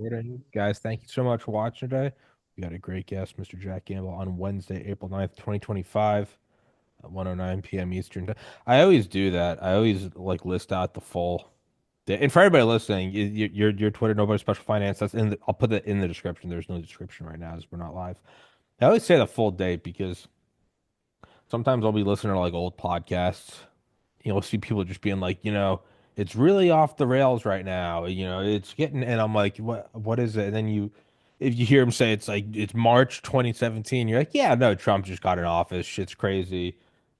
Recording. Guys, thank you so much for watching today. We got a great guest, Mr. Jack Gamble, on Wednesday, April 9th, 2025 at 1:09 p.m. Eastern Time. I always do that. I always like list out the full day. And for everybody listening, your Twitter, Nobody Special Finance, I'll put that in the description. There's no description right now as we're not live. I always say the full date because sometimes I'll be listening to like old podcasts. You'll see people just being like, it's really off the rails right now. It's getting, and I'm like, what is it? And then if you hear him say it's like it's March 2017, you're like, yeah, no, Trump just got in office. Shit's crazy.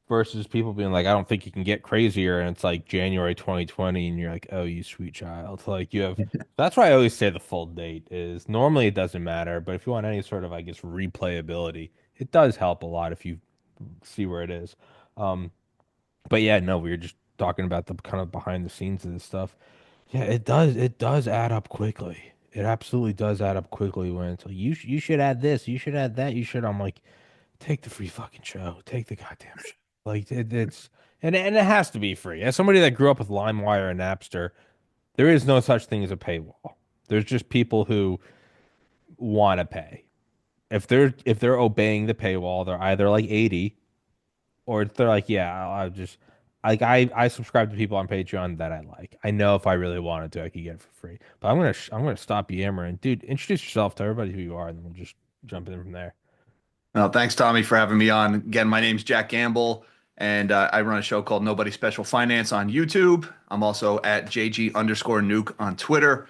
Versus people being like, I don't think you can get crazier, and it's like January 2020, and you're like, oh, you sweet child. Like you have. That's why I always say the full date is normally it doesn't matter, but if you want any sort of, I guess, replayability, it does help a lot if you see where it is. Um, but yeah, no, we were just talking about the kind of behind the scenes of this stuff. Yeah, it does add up quickly. It absolutely does add up quickly when it's like you should add this, you should add that, you should. I'm like, take the free fucking show, take the goddamn show. Like it's and it has to be free. As somebody that grew up with LimeWire and Napster, there is no such thing as a paywall. There's just people who want to pay. If they're obeying the paywall, they're either like 80 or they're like, yeah, I'll just I subscribe to people on Patreon that I like. I know if I really wanted to, I could get it for free. But I'm gonna stop yammering, dude. Introduce yourself to everybody who you are, and then we'll just jump in from there. Well, thanks, Tommy, for having me on. Again, my name's Jack Gamble, and I run a show called Nobody Special Finance on YouTube. I'm also at JG_Nuke on Twitter.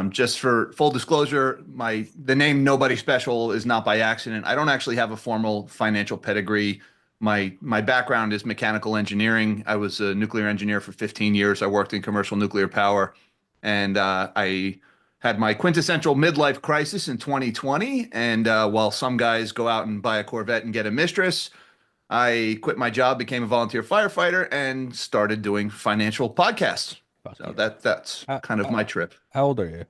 Just for full disclosure, the name Nobody Special is not by accident. I don't actually have a formal financial pedigree. My background is mechanical engineering. I was a nuclear engineer for 15 years. I worked in commercial nuclear power, and I had my quintessential midlife crisis in 2020. And while some guys go out and buy a Corvette and get a mistress, I quit my job, became a volunteer firefighter, and started doing financial podcasts. Fuck So yeah. that's How, kind of how, my trip. how old are you?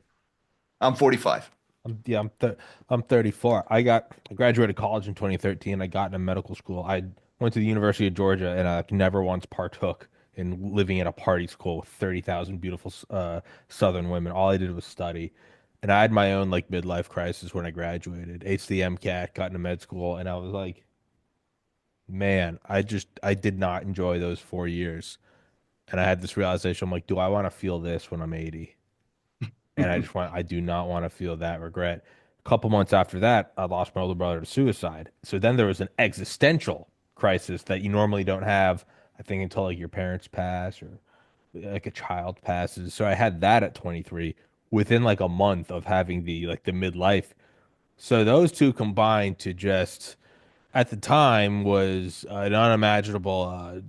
I'm 45. I'm 34. I graduated college in 2013. I got into medical school. I went to the University of Georgia, and I never once partook in living at a party school with 30,000 beautiful Southern women. All I did was study. And I had my own like midlife crisis when I graduated. HCM cat, got into med school, and I was like, man, I did not enjoy those 4 years. And I had this realization, I'm like, do I want to feel this when I'm 80? And I do not want to feel that regret. A couple months after that, I lost my older brother to suicide. So then there was an existential crisis that you normally don't have, I think, until like your parents pass or like a child passes. So I had that at 23 within like a month of having the midlife. So those two combined to just at the time was an unimaginable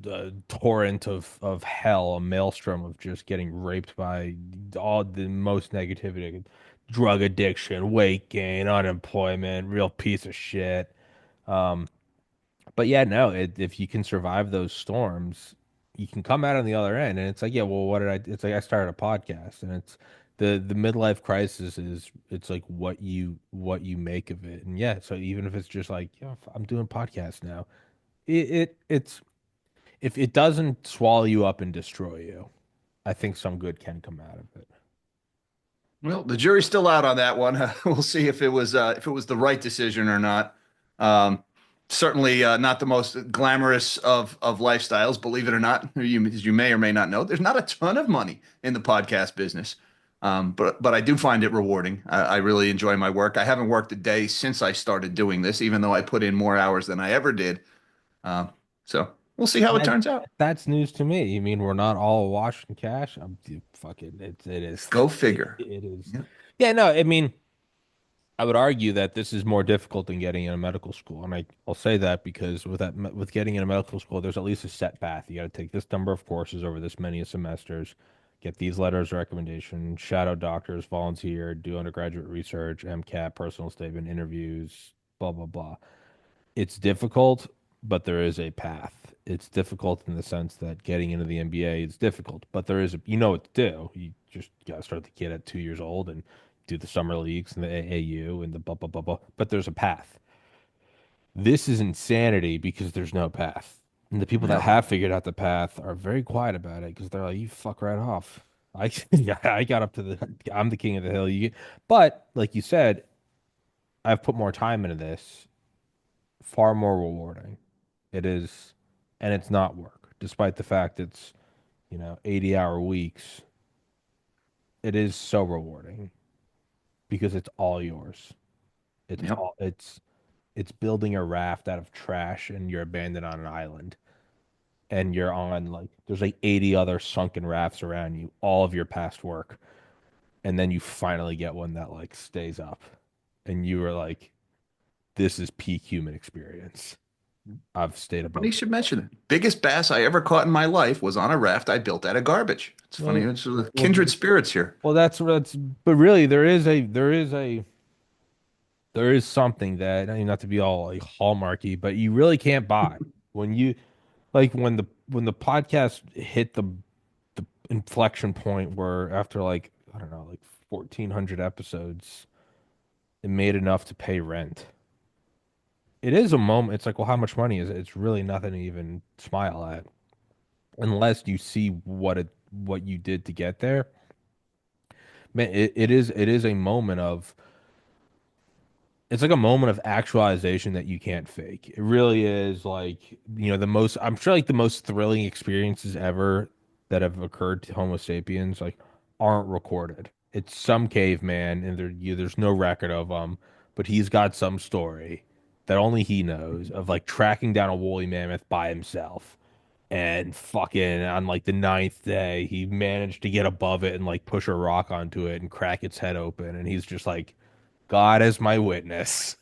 torrent of hell, a maelstrom of just getting raped by all the most negativity, drug addiction, weight gain, unemployment, real piece of shit. Um, but yeah, no, if you can survive those storms, you can come out on the other end. And it's like, yeah, well, what did I? It's like I started a podcast, and it's the midlife crisis is it's like what you make of it. And yeah, so even if it's just like, yeah, I'm doing podcasts now, it's if it doesn't swallow you up and destroy you, I think some good can come out of it. Well, the jury's still out on that one. We'll see if it was the right decision or not. Um, Certainly not the most glamorous of lifestyles, believe it or not. As you may or may not know, there's not a ton of money in the podcast business, but I do find it rewarding. I really enjoy my work. I haven't worked a day since I started doing this, even though I put in more hours than I ever did. Uh, so we'll see how it That turns out. that's news to me. You mean we're not all awash in cash? Fuck it. It is. Go It, figure. it is. Yeah. Yeah, no, I mean, I would argue that this is more difficult than getting into medical school, and I'll say that because with getting into medical school, there's at least a set path. You got to take this number of courses over this many semesters, get these letters of recommendation, shadow doctors, volunteer, do undergraduate research, MCAT, personal statement, interviews, blah blah blah. It's difficult, but there is a path. It's difficult in the sense that getting into the NBA is difficult, but there is you know what to do. You just got to start the kid at 2 years old and do the summer leagues and the AAU and the blah blah blah blah. But there's a path. This is insanity because there's no path. And the people that Yeah. have figured out the path are very quiet about it because they're like, you fuck right off. I yeah, I got up to the I'm the king of the hill. But like you said, I've put more time into this, far more rewarding. It is, and it's not work, despite the fact it's, 80-hour weeks. It is so rewarding because it's all yours. It's Yep. all it's building a raft out of trash and you're abandoned on an island. And you're on like there's like 80 other sunken rafts around you, all of your past work. And then you finally get one that like stays up. And you were like, this is peak human experience. I've stayed Funny you above the should water. mention it. Biggest bass I ever caught in my life was on a raft I built out of garbage. It's funny. Well, It's kindred well, spirits here. well, but really, there is something that, I mean, not to be all like hallmarky, but you really can't buy when you like when the podcast hit the inflection point where after like I don't know like 1,400 episodes, it made enough to pay rent. It is a moment. It's like, well, how much money is it? It's really nothing to even smile at unless you see what you did to get there. Man, it is a moment of it's like a moment of actualization that you can't fake. It really is like, I'm sure like the most thrilling experiences ever that have occurred to Homo sapiens like aren't recorded. It's some caveman and there's no record of them, but he's got some story that only he knows of like tracking down a woolly mammoth by himself. And fucking on like the ninth day, he managed to get above it and like push a rock onto it and crack its head open. And he's just like, God is my witness.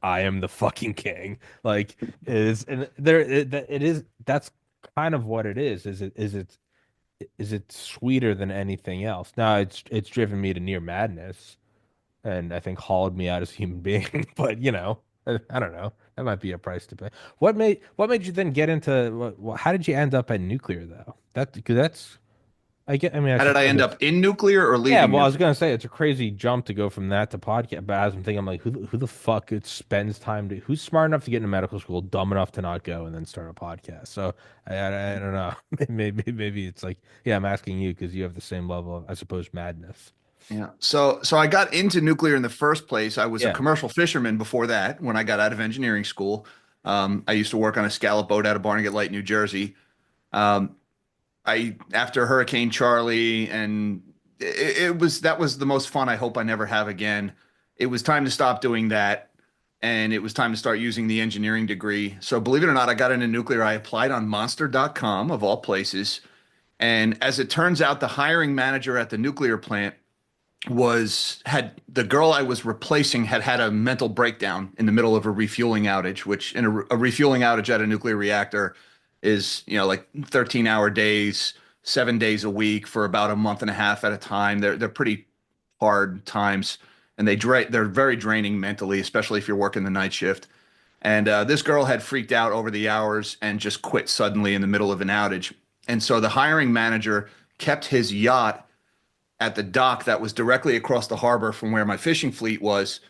I am the fucking king. Like it is, and it is. That's kind of what it is. Is it sweeter than anything else? Now it's driven me to near madness, and I think hollowed me out as a human being. But I don't know. That might be a price to pay. What made you then get into? How did you end up at nuclear though? Because that's I get. I mean, I How did I suppose end it's up in nuclear or yeah, leaving well, I was nuclear? gonna say it's a crazy jump to go from that to podcast, but as I'm thinking, I'm like, who the fuck it spends time to who's smart enough to get into medical school, dumb enough to not go and then start a podcast? So I don't know. Maybe it's like, yeah, I'm asking you because you have the same level of, I suppose, madness. Yeah. So I got into nuclear in the first place. I was a Yeah, commercial fisherman before that when I got out of engineering school. I used to work on a scallop boat out of Barnegat Light, New Jersey. Um, I after Hurricane Charlie and it was that was the most fun I hope I never have again. It was time to stop doing that and it was time to start using the engineering degree. So believe it or not, I got into nuclear. I applied on monster.com of all places. And as it turns out, the hiring manager at the nuclear plant was had the girl I was replacing had a mental breakdown in the middle of a refueling outage, which in a refueling outage at a nuclear reactor is, like 13-hour days, 7 days a week for about a month and a half at a time. They're pretty hard times, and they're very draining mentally, especially if you're working the night shift. And this girl had freaked out over the hours and just quit suddenly in the middle of an outage. And so the hiring manager kept his yacht at the dock that was directly across the harbor from where my fishing fleet was.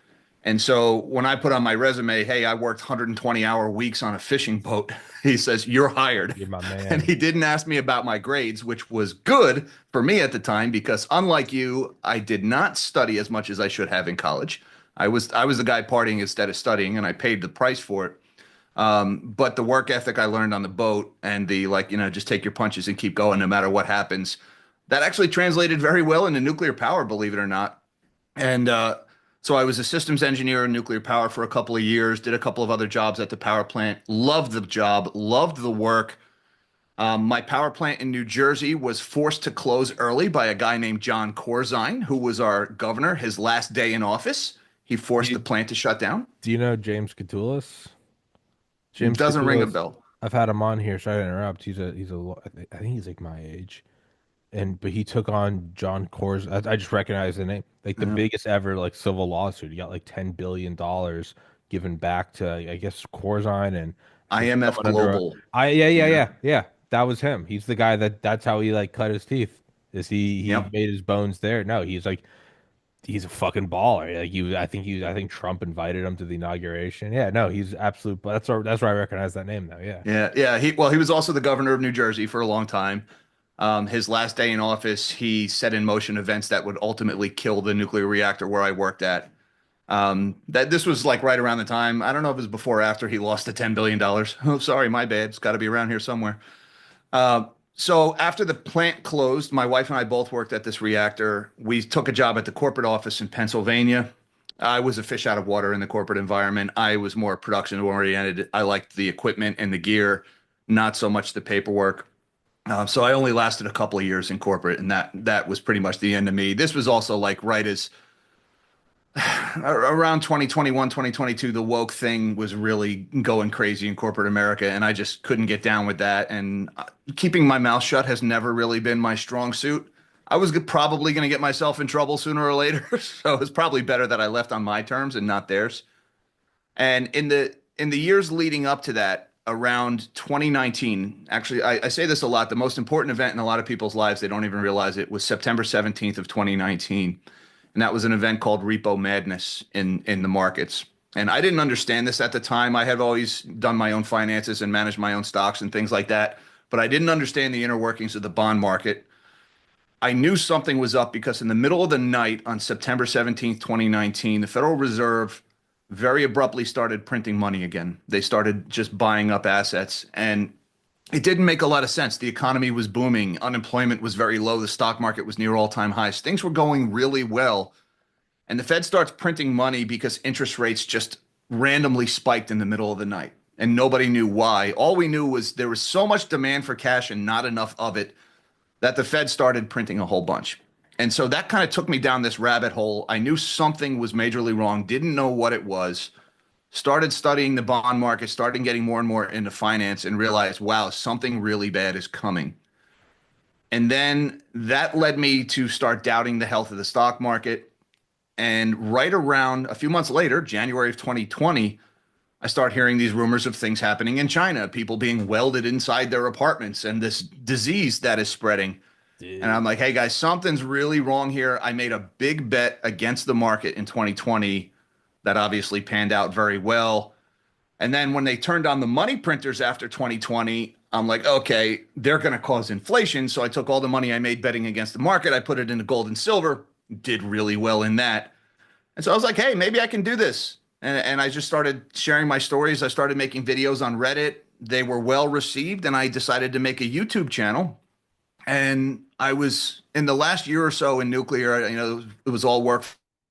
And so when I put on my resume, hey, I worked 120-hour weeks on a fishing boat, he says, you're hired. you're my And man. he didn't ask me about my grades, which was good for me at the time because unlike you, I did not study as much as I should have in college. I was the guy partying instead of studying, and I paid the price for it. But the work ethic I learned on the boat and the like, just take your punches and keep going no matter what happens, that actually translated very well into nuclear power, believe it or not. And so I was a systems engineer in nuclear power for a couple of years, did a couple of other jobs at the power plant, loved the job, loved the work. My power plant in New Jersey was forced to close early by a guy named John Corzine, who was our governor, his last day in office. He Do forced the you, plant to shut down. do you know James Catoulas? James Doesn't ring a Catoulas. bell. I've had him on here. Sorry to interrupt. I think he's like my age. But he took on John Coors. I just recognize the name, like the Yeah. biggest ever like civil lawsuit. He got like $10 billion given back to I guess Corzine and for IMF someone under. Global. I yeah yeah Yeah. yeah yeah. That was him. He's the guy that's how he like cut his teeth. Is he Yep. made his bones there? No, he's a fucking baller. Like I think Trump invited him to the inauguration. Yeah, no, he's absolute. That's where I recognize that name now. Yeah. Yeah. Yeah. He was also the governor of New Jersey for a long time. His last day in office, he set in motion events that would ultimately kill the nuclear reactor where I worked at. That this was like right around the time. I don't know if it was before or after he lost the $10 billion. Oh, sorry, my bad. It's got to be around here somewhere. Uh, so after the plant closed, my wife and I both worked at this reactor. We took a job at the corporate office in Pennsylvania. I was a fish out of water in the corporate environment. I was more production oriented. I liked the equipment and the gear, not so much the paperwork. So I only lasted a couple of years in corporate, and that was pretty much the end of me. This was also like right as around 2021, 2022, the woke thing was really going crazy in corporate America, and I just couldn't get down with that. And keeping my mouth shut has never really been my strong suit. I was probably going to get myself in trouble sooner or later, so it's probably better that I left on my terms and not theirs. And in the years leading up to that, around 2019, actually, I say this a lot. The most important event in a lot of people's lives, they don't even realize it, was September 17th of 2019, and that was an event called Repo Madness in the markets. And I didn't understand this at the time. I had always done my own finances and managed my own stocks and things like that, but I didn't understand the inner workings of the bond market. I knew something was up because in the middle of the night on September 17th, 2019, the Federal Reserve very abruptly started printing money again. They started just buying up assets, and it didn't make a lot of sense. The economy was booming, unemployment was very low, the stock market was near all-time highs. Things were going really well, and the Fed starts printing money because interest rates just randomly spiked in the middle of the night, and nobody knew why. All we knew was there was so much demand for cash and not enough of it that the Fed started printing a whole bunch. And so that kind of took me down this rabbit hole. I knew something was majorly wrong, didn't know what it was, started studying the bond market, started getting more and more into finance, and realized, wow, something really bad is coming. And then that led me to start doubting the health of the stock market. And right around a few months later, January of 2020, I start hearing these rumors of things happening in China, people being welded inside their apartments, and this disease that is spreading. And I'm Dude. like, hey guys, something's really wrong here. I made a big bet against the market in 2020 that obviously panned out very well. And then when they turned on the money printers after 2020, I'm like, okay, they're going to cause inflation. So I took all the money I made betting against the market, I put it into gold and silver, did really well in that. And so I was like, hey, maybe I can do this. And I just started sharing my stories. I started making videos on Reddit. They were well received, and I decided to make a YouTube channel. And I was in the last year or so in nuclear, it was all work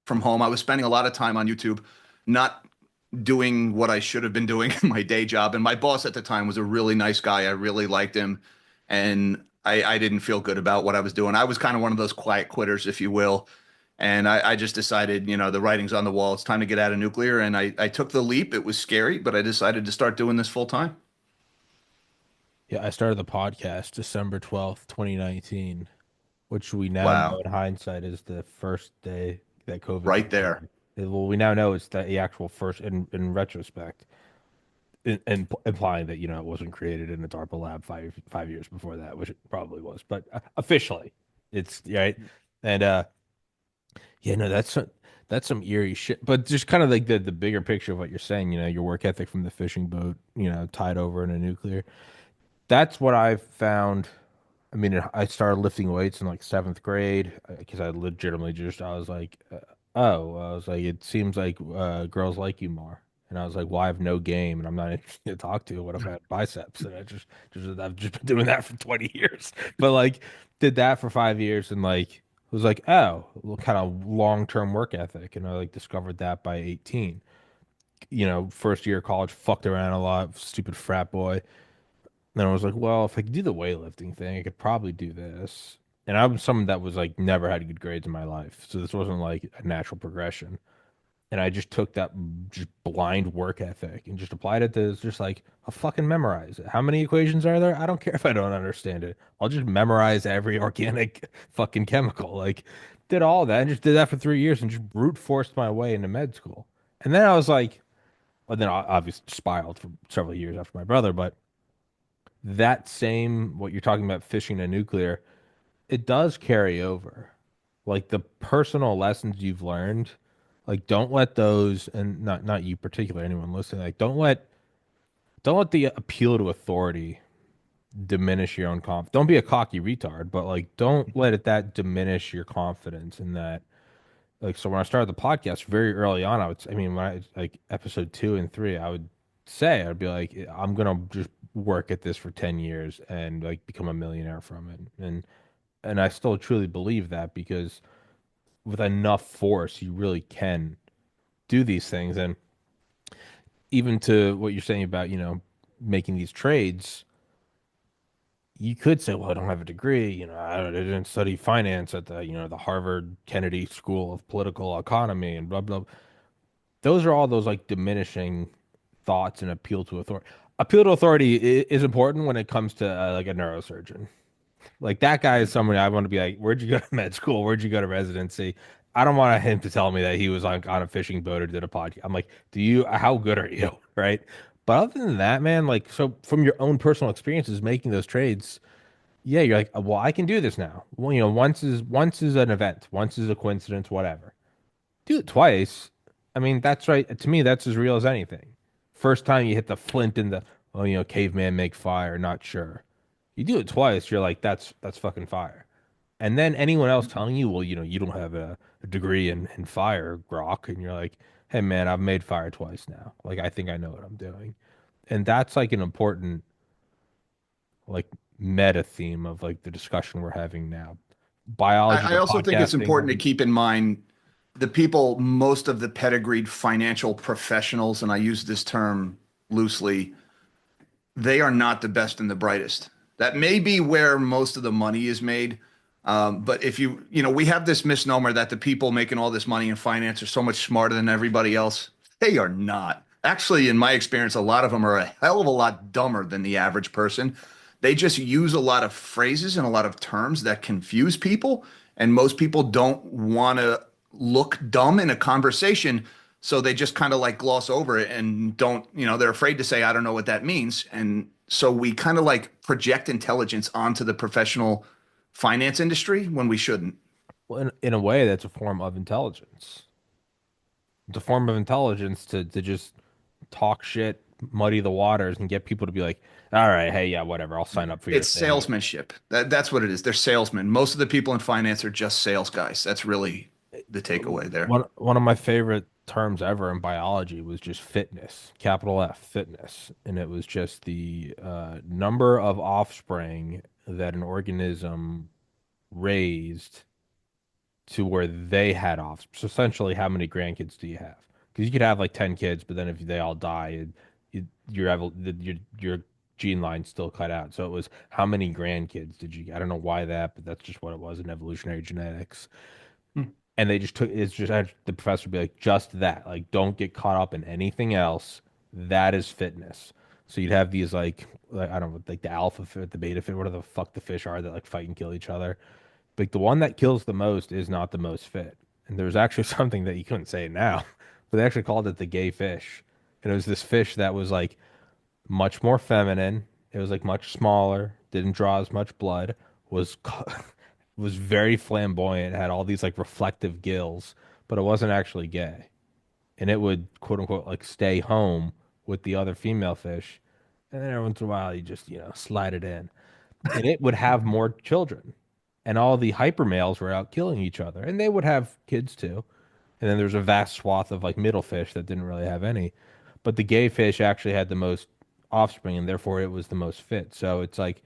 from home. I was spending a lot of time on YouTube, not doing what I should have been doing in my day job. And my boss at the time was a really nice guy. I really liked him. And I didn't feel good about what I was doing. I was kind of one of those quiet quitters, if you will. And I just decided, the writing's on the wall. It's time to get out of nuclear. And I took the leap. It was scary, but I decided to start doing this full time. Yeah, I started the podcast December 12th, 2019, which we now know Wow. in hindsight is the first day that COVID Right started. there. Well, we now know it's the actual first in retrospect, in implying that, it wasn't created in the DARPA lab five years before that, which it probably was, but officially it's right. And yeah, no, that's some eerie shit. But just kind of like the bigger picture of what you're saying, your work ethic from the fishing boat, tied over in a nuclear. That's what I've found. I mean, I started lifting weights in like seventh grade because I legitimately I was like, I was like, it seems like girls like you more. And I was like, well, I have no game and I'm not interested to talk to. What if I had biceps? And I've just been doing that for 20 years. But like, did that for 5 years and like, was like, oh, kind of long-term work ethic. And I like discovered that by 18. First year of college, fucked around a lot, stupid frat boy. Then I was like, well, if I could do the weightlifting thing, I could probably do this. And I'm someone that was like never had good grades in my life. So this wasn't like a natural progression. And I just took that just blind work ethic and just applied it to just like, I'll fucking memorize it. How many equations are there? I don't care if I don't understand it. I'll just memorize every organic fucking chemical. Like, did all that and just did that for 3 years and just brute forced my way into med school. And then I was like, well, then I obviously spiraled for several years after my brother, but that same what you're talking about fishing a nuclear, it does carry over. Like the personal lessons you've learned, like don't let those and not you particular, anyone listening, like don't let the appeal to authority diminish your own Don't be a cocky retard, but like don't let that diminish your confidence in that. Like so when I started the podcast very early on, I mean when I like episode 2 and 3, I'd be like, I'm gonna just work at this for 10 years and like become a millionaire from it. And I still truly believe that because with enough force, you really can do these things. And even to what you're saying about, making these trades, you could say, well, I don't have a degree. I didn't study finance at the Harvard Kennedy School of Political Economy and blah, blah. Those are all those like diminishing thoughts and appeal to authority. Appeal to authority is important when it comes to like a neurosurgeon. Like that guy is somebody I want to be like, where'd you go to med school? Where'd you go to residency? I don't want him to tell me that he was on a fishing boat or did a podcast. I'm like, how good are you? Right. But other than that, man, like, so from your own personal experiences making those trades, yeah, you're like, well, I can do this now. Well, once is an event, once is a coincidence, whatever. Do it twice. I mean, that's right. To me, that's as real as anything. First time you hit the flint in the, oh, caveman make fire, not sure. You do it twice, you're like, that's fucking fire. And then anyone else telling you, well, you don't have a degree in fire, grok, and you're like, hey man, I've made fire twice now. Like I think I know what I'm doing. And that's like an important like meta theme of like the discussion we're having now. Biology I to also think it's podcasting, important to keep in mind the people, most of the pedigreed financial professionals, and I use this term loosely, they are not the best and the brightest. That may be where most of the money is made. But if we have this misnomer that the people making all this money in finance are so much smarter than everybody else. They are not. Actually, in my experience, a lot of them are a hell of a lot dumber than the average person. They just use a lot of phrases and a lot of terms that confuse people. And most people don't want to look dumb in a conversation. So they just kind of like gloss over it and don't, they're afraid to say, I don't know what that means. And so we kind of like project intelligence onto the professional finance industry when we shouldn't. well, in a way, that's a form of intelligence. It's a form of intelligence to just talk shit, muddy the waters, and get people to be like, all right, hey, yeah, whatever, I'll sign up for your It's thing. salesmanship. That's what it is. They're salesmen. Most of the people in finance are just sales guys. That's really the takeaway there. One of my favorite terms ever in biology was just fitness, capital F, fitness, and it was just the number of offspring that an organism raised to where they had offspring. So essentially, how many grandkids do you have? Because you could have like 10 kids, but then if they all die, your gene line still cut out. So it was how many grandkids did you? I don't know why that, but that's just what it was in evolutionary genetics. Hmm. And they just took it's just the professor would be like, just that, like, don't get caught up in anything else. That is fitness. So you'd have these like I don't know, like the alpha fit, the beta fit, whatever the fuck the fish are that like fight and kill each other. Like the one that kills the most is not the most fit. And there was actually something that you couldn't say it now, but they actually called it the gay fish. And it was this fish that was like much more feminine. It was like much smaller, didn't draw as much blood, was was very flamboyant, had all these like reflective gills, but it wasn't actually gay. And it would quote unquote like stay home with the other female fish. And then every once in a while you just, slide it in. And it would have more children. And all the hyper males were out killing each other. And they would have kids too. And then there's a vast swath of like middle fish that didn't really have any. But the gay fish actually had the most offspring and therefore it was the most fit. So it's like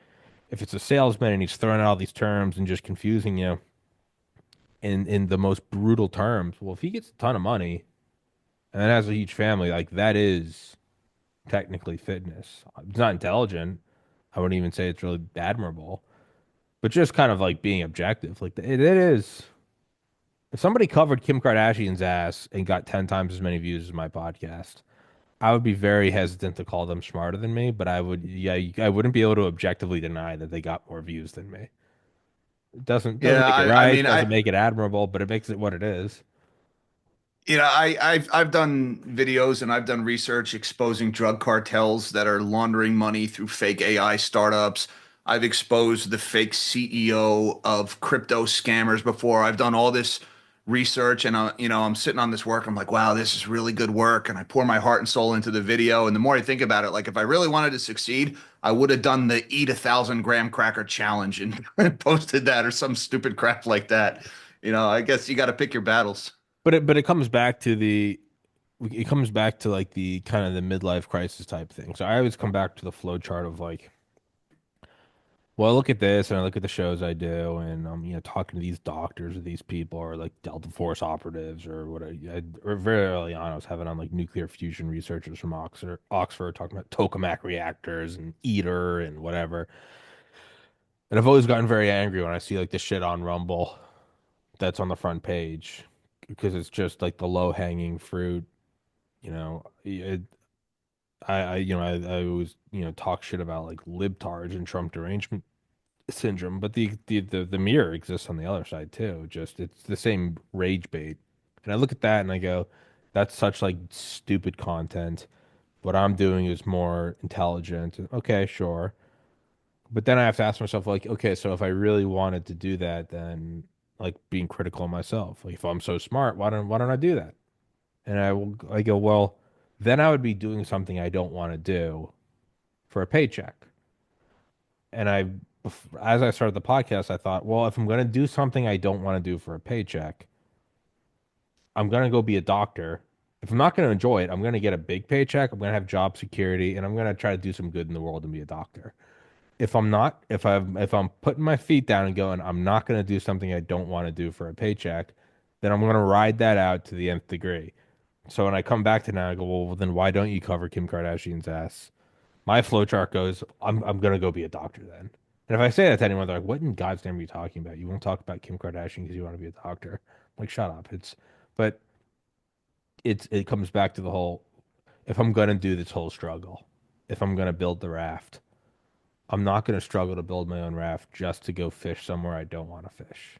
if it's a salesman and he's throwing out all these terms and just confusing you in the most brutal terms, well, if he gets a ton of money and has a huge family, like that is technically fitness. It's not intelligent. I wouldn't even say it's really admirable, but just kind of like being objective. Like it is. If somebody covered Kim Kardashian's ass and got 10 times as many views as my podcast, I would be very hesitant to call them smarter than me, but yeah, I wouldn't be able to objectively deny that they got more views than me. It doesn't Yeah, make it I right, mean, doesn't make it admirable, but it makes it what it is. I've done videos and I've done research exposing drug cartels that are laundering money through fake AI startups. I've exposed the fake CEO of crypto scammers before. I've done all this research, and I'm sitting on this work. I'm like, wow, this is really good work, and I pour my heart and soul into the video. And the more I think about it, like if I really wanted to succeed, I would have done the eat 1,000 gram cracker challenge and, and posted that or some stupid crap like that. I guess you got to pick your battles. But it comes back to like the kind of the midlife crisis type thing. So I always come back to the flow chart of like, well, I look at this and I look at the shows I do, and I'm talking to these doctors or these people or like Delta Force operatives or what or very early on I was having on like nuclear fusion researchers from Oxford talking about tokamak reactors and ITER and whatever. And I've always gotten very angry when I see like the shit on Rumble that's on the front page because it's just like the low hanging fruit. I always talk shit about like libtards and Trump derangement syndrome, but the mirror exists on the other side too. Just it's the same rage bait. And I look at that and I go, that's such like stupid content. What I'm doing is more intelligent. Okay, sure. But then I have to ask myself, like, okay, so if I really wanted to do that, then like being critical of myself, like if I'm so smart, why don't I do that? And I go, well, then I would be doing something I don't want to do for a paycheck. And as I started the podcast, I thought, well, if I'm going to do something I don't want to do for a paycheck, I'm going to go be a doctor. If I'm not going to enjoy it, I'm going to get a big paycheck. I'm going to have job security, and I'm going to try to do some good in the world and be a doctor. If I'm not, if I'm putting my feet down and going, I'm not going to do something I don't want to do for a paycheck, then I'm going to ride that out to the nth degree. So when I come back to now, I go, well, then why don't you cover Kim Kardashian's ass? My flowchart goes, I'm gonna go be a doctor then. And if I say that to anyone, they're like, "What in God's name are you talking about? You won't talk about Kim Kardashian because you want to be a doctor." I'm like, shut up. But it comes back to the whole. If I'm gonna do this whole struggle, if I'm gonna build the raft, I'm not gonna struggle to build my own raft just to go fish somewhere I don't want to fish.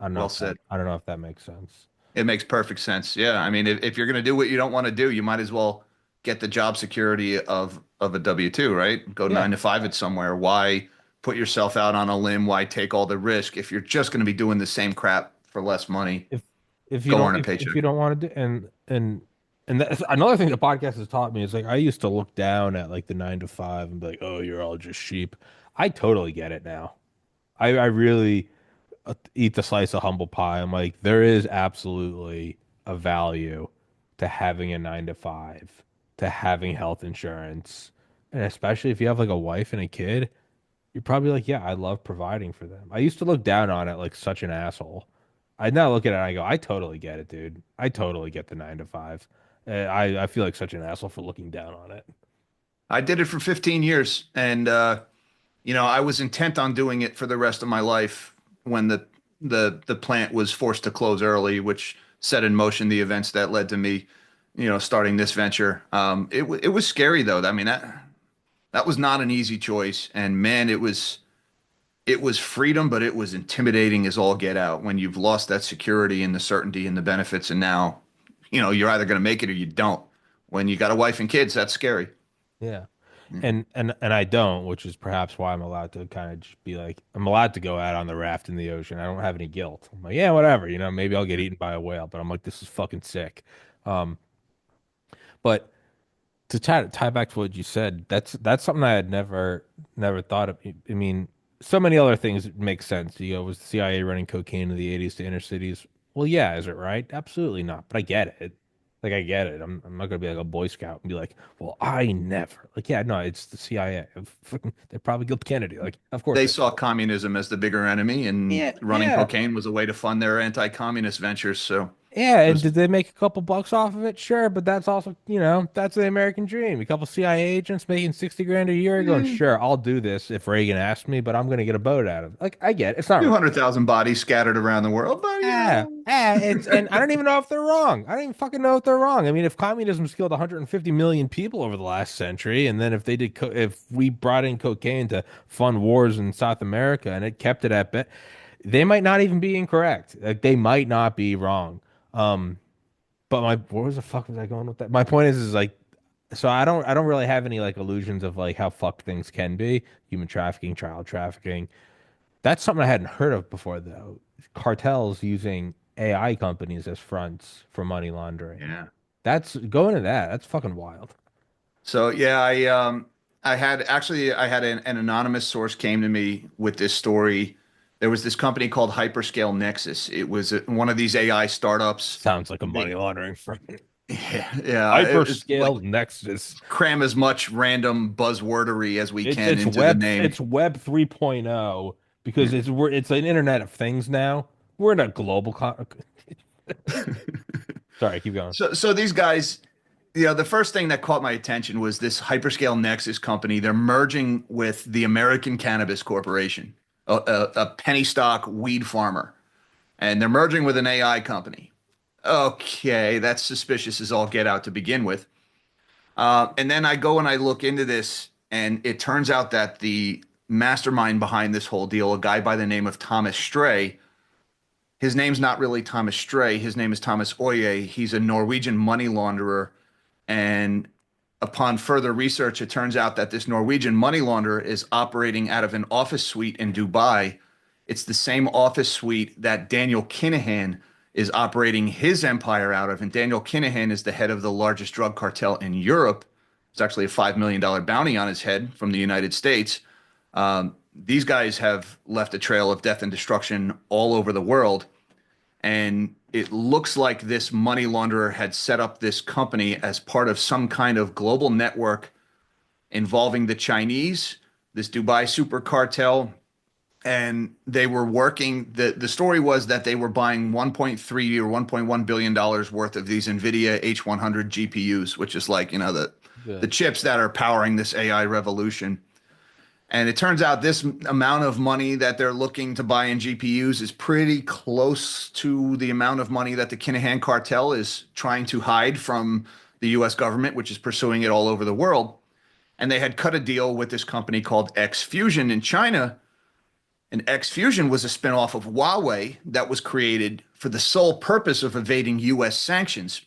Well said. I don't know if that makes sense. It makes perfect sense. Yeah. I mean, if you're going to do what you don't want to do, you might as well get the job security of a W-2, right? Go Yeah. 9 to 5 at somewhere. Why put yourself out on a limb? Why take all the risk if you're just going to be doing the same crap for less money? if if you Go don't earn a if paycheck. you don't want to do and that's another thing the podcast has taught me is like I used to look down at like the 9 to 5 and be like, oh, you're all just sheep. I totally get it now. I really eat the slice of humble pie. I'm like, there is absolutely a value to having a 9 to 5, to having health insurance, and especially if you have like a wife and a kid. You're probably like, yeah, I love providing for them. I used to look down on it like such an asshole. I now look at it and I go, I totally get it, dude. I totally get the 9 to 5. I feel like such an asshole for looking down on it. I did it for 15 years, and I was intent on doing it for the rest of my life when the plant was forced to close early, which set in motion the events that led to me, starting this venture. It was scary though. I mean that was not an easy choice, and man, it was freedom, but it was intimidating as all get out when you've lost that security and the certainty and the benefits, and now, you're either going to make it or you don't. When you got a wife and kids, that's scary. Yeah. And I don't, which is perhaps why I'm allowed to kind of just be like, I'm allowed to go out on the raft in the ocean. I don't have any guilt. I'm like, yeah, whatever, maybe I'll get eaten by a whale, but I'm like, this is fucking sick. Um, but to tie back to what you said, that's something I had never thought of. I mean, so many other things make sense. Was the CIA running cocaine in the 80s to inner cities? Well, yeah, is it right? Absolutely not. But I get it. Like I get it. I'm not gonna be like a Boy Scout and be like, well, I never. Like, yeah, no, it's the CIA. Fucking, they probably killed Kennedy. Like, of course They they. saw communism as the bigger enemy, and Yeah, running yeah. cocaine was a way to fund their anti-communist ventures. So Yeah, it and was did they make a couple bucks off of it? Sure, but that's also, that's the American dream. A couple CIA agents making 60 grand a year going, eh, sure, I'll do this if Reagan asked me, but I'm gonna get a boat out of it. Like, I get it. It's not right. 200,000 bodies scattered around the world, but And I don't even know if they're wrong. I don't even fucking know if they're wrong. I mean, if communism's killed 150 million people over the last century, and then if we brought in cocaine to fund wars in South America and it kept it at bay, they might not even be incorrect. Like, they might not be wrong. Um, but where was the fuck was I going with that? My point is like, so I don't really have any like illusions of like how fucked things can be. Human trafficking, child trafficking. That's something I hadn't heard of before though. Cartels using AI companies as fronts for money laundering. Yeah. That's going to that. That's fucking wild. So yeah, I had an anonymous source came to me with this story. There was this company called Hyperscale Nexus. It was one of these AI startups. Sounds like a money They laundering front. it's like Hyperscale Nexus. cram as much random buzzwordery as we It's can it's into the web name. it's web 3.0 because Yeah. it's an internet of things now. We're in a global Sorry, keep going. So these guys, the first thing that caught my attention was this Hyperscale Nexus company. They're merging with the American Cannabis Corporation, a penny stock weed farmer, and they're merging with an AI company. Okay, that's suspicious as all get out to begin with. And then I go and I look into this, and it turns out that the mastermind behind this whole deal, a guy by the name of Thomas Stray, his name's not really Thomas Stray. His name is Thomas Oye. He's a Norwegian money launderer. And upon further research, it turns out that this Norwegian money launderer is operating out of an office suite in Dubai. It's the same office suite that Daniel Kinahan is operating his empire out of. And Daniel Kinahan is the head of the largest drug cartel in Europe. It's actually a $5 million bounty on his head from the United States. These guys have left a trail of death and destruction all over the world. And it looks like this money launderer had set up this company as part of some kind of global network involving the Chinese, this Dubai super cartel, and they were working. The story was that they were buying 1.3 or 1.1 billion dollars worth of these NVIDIA H100 GPUs, which is like, the Good. chips that are powering this AI revolution. And it turns out this amount of money that they're looking to buy in GPUs is pretty close to the amount of money that the Kinahan cartel is trying to hide from the US government, which is pursuing it all over the world. And they had cut a deal with this company called X Fusion in China. And X Fusion was a spinoff of Huawei that was created for the sole purpose of evading US sanctions.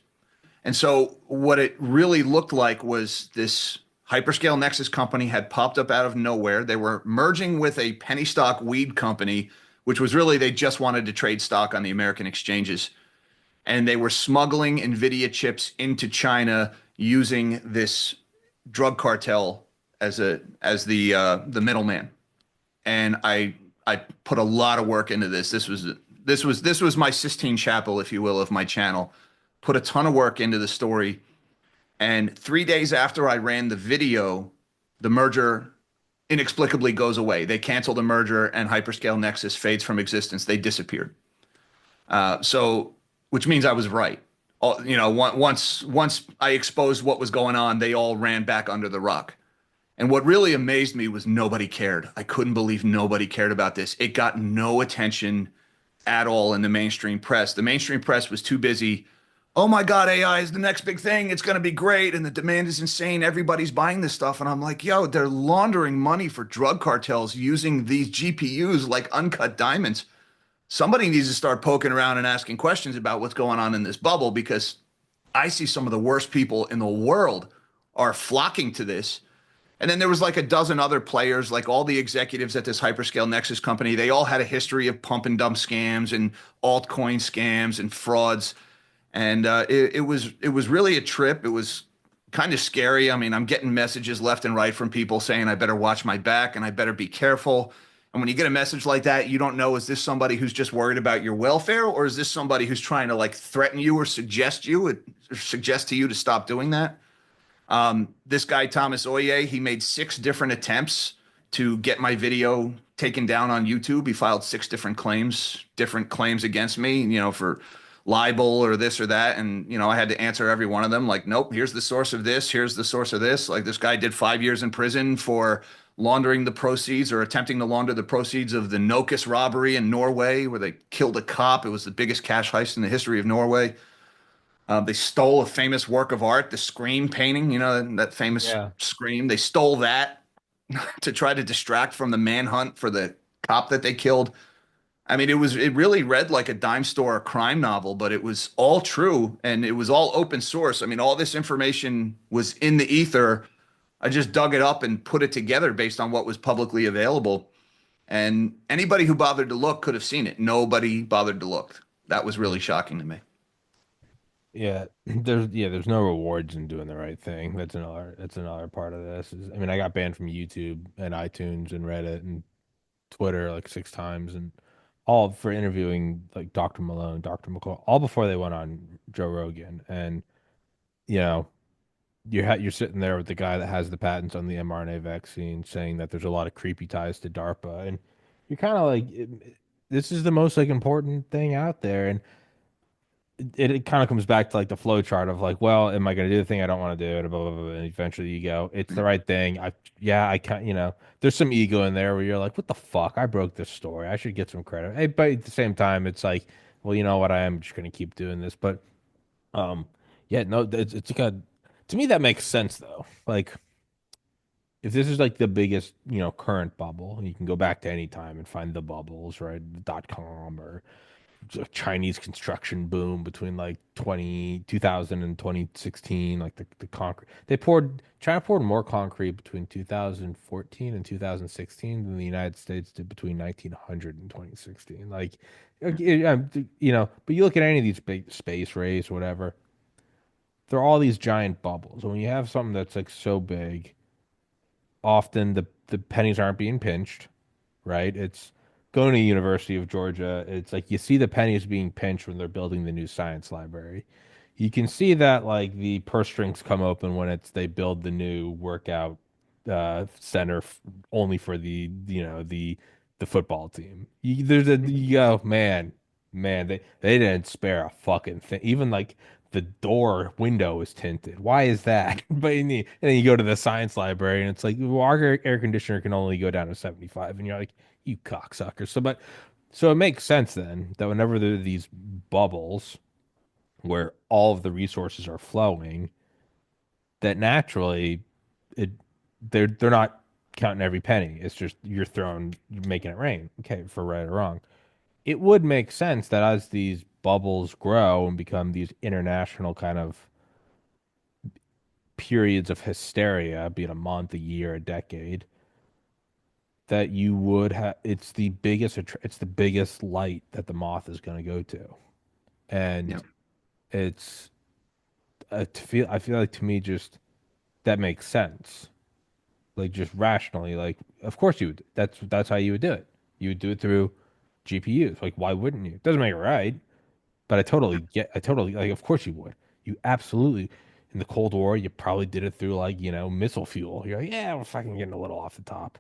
And so what it really looked like was this hyperscale Nexus company had popped up out of nowhere. They were merging with a penny stock weed company, which was really they just wanted to trade stock on the American exchanges. And they were smuggling NVIDIA chips into China using this drug cartel as the middleman. And I put a lot of work into this. This was my Sistine Chapel, if you will, of my channel. Put a ton of work into the story. And 3 days after I ran the video, the merger inexplicably goes away. They cancel the merger and Hyperscale Nexus fades from existence. They disappeared. Which means I was right. Once I exposed what was going on, they all ran back under the rock. And what really amazed me was nobody cared. I couldn't believe nobody cared about this. It got no attention at all in the mainstream press. The mainstream press was too busy. Oh my God, AI is the next big thing. It's going to be great. And the demand is insane. Everybody's buying this stuff. And I'm like, yo, they're laundering money for drug cartels using these GPUs like uncut diamonds. Somebody needs to start poking around and asking questions about what's going on in this bubble because I see some of the worst people in the world are flocking to this. And then there was like a dozen other players, like all the executives at this hyperscale Nexus company. They all had a history of pump and dump scams and altcoin scams and frauds. And it was really a trip. It was kind of scary. I mean, I'm getting messages left and right from people saying I better watch my back and I better be careful. And when you get a message like that, you don't know, is this somebody who's just worried about your welfare, or is this somebody who's trying to like threaten you or suggest to you to stop doing that? This guy, Thomas Oye, he made 6 different attempts to get my video taken down on YouTube. He filed 6 different claims against me, for libel or this or that. And, I had to answer every one of them. Like, nope, here's the source of this. Here's the source of this. Like this guy did 5 years in prison for laundering the proceeds or attempting to launder the proceeds of the Nokas robbery in Norway, where they killed a cop. It was the biggest cash heist in the history of Norway. They stole a famous work of art, the Scream painting, that famous Yeah. Scream. They stole that to try to distract from the manhunt for the cop that they killed. I mean, it really read like a dime store crime novel, but it was all true and it was all open source. I mean, all this information was in the ether. I just dug it up and put it together based on what was publicly available. And anybody who bothered to look could have seen it. Nobody bothered to look. that was really shocking to me. Yeah, there's no rewards in doing the right thing. That's another part of this. I mean, I got banned from YouTube and iTunes and Reddit and Twitter like 6 times, and all for interviewing like Dr. Malone, Dr. McCall, all before they went on Joe Rogan. And you know, you're sitting there with the guy that has the patents on the mRNA vaccine, saying that there's a lot of creepy ties to DARPA, and you're kind of like, this is the most like important thing out there, and it kind of comes back to like the flow chart of like, well, am I going to do the thing I don't want to do? And blah, blah, blah, and eventually you go, it's the right thing. Yeah, I can't, there's some ego in there where you're like, what the fuck? I broke this story. I should get some credit. Hey, but at the same time, it's like, well, you know what? I am just going to keep doing this. But, um, yeah, no, it's like to me, that makes sense though. Like, if this is like the biggest, current bubble, and you can go back to any time and find the bubbles, right? .com or Chinese construction boom between like 2000 and 2016, like the concrete. China poured more concrete between 2014 and 2016 than the United States did between 1900 and 2016. Like, but you look at any of these big space race, whatever, there are all these giant bubbles. When you have something that's like so big, often the pennies aren't being pinched, right? It's going to University of Georgia. It's like you see the pennies being pinched when they're building the new science library. You can see that like the purse strings come open when they build the new workout center only for the football team. You go, man, they didn't spare a fucking thing. Even like the door window is tinted. Why is that? And then you go to the science library and it's like, well, our air conditioner can only go down to 75, and you're like, you cocksucker. So it makes sense then that whenever there are these bubbles where all of the resources are flowing, that naturally it they're not counting every penny. It's just you're making it rain. Okay, for right or wrong. It would make sense that as these bubbles grow and become these international kind of periods of hysteria, be it a month, a year, a decade, that you would have it's the biggest light that the moth is going to go to. Yeah. And it's I feel like to me just that makes sense. Like just rationally, like of course you would. That's how you would do it. You would do it through GPUs. Like why wouldn't you? It doesn't make it right, but I totally like of course you would. You absolutely in the Cold War, you probably did it through like, missile fuel. You're like, yeah, we're fucking getting a little off the top.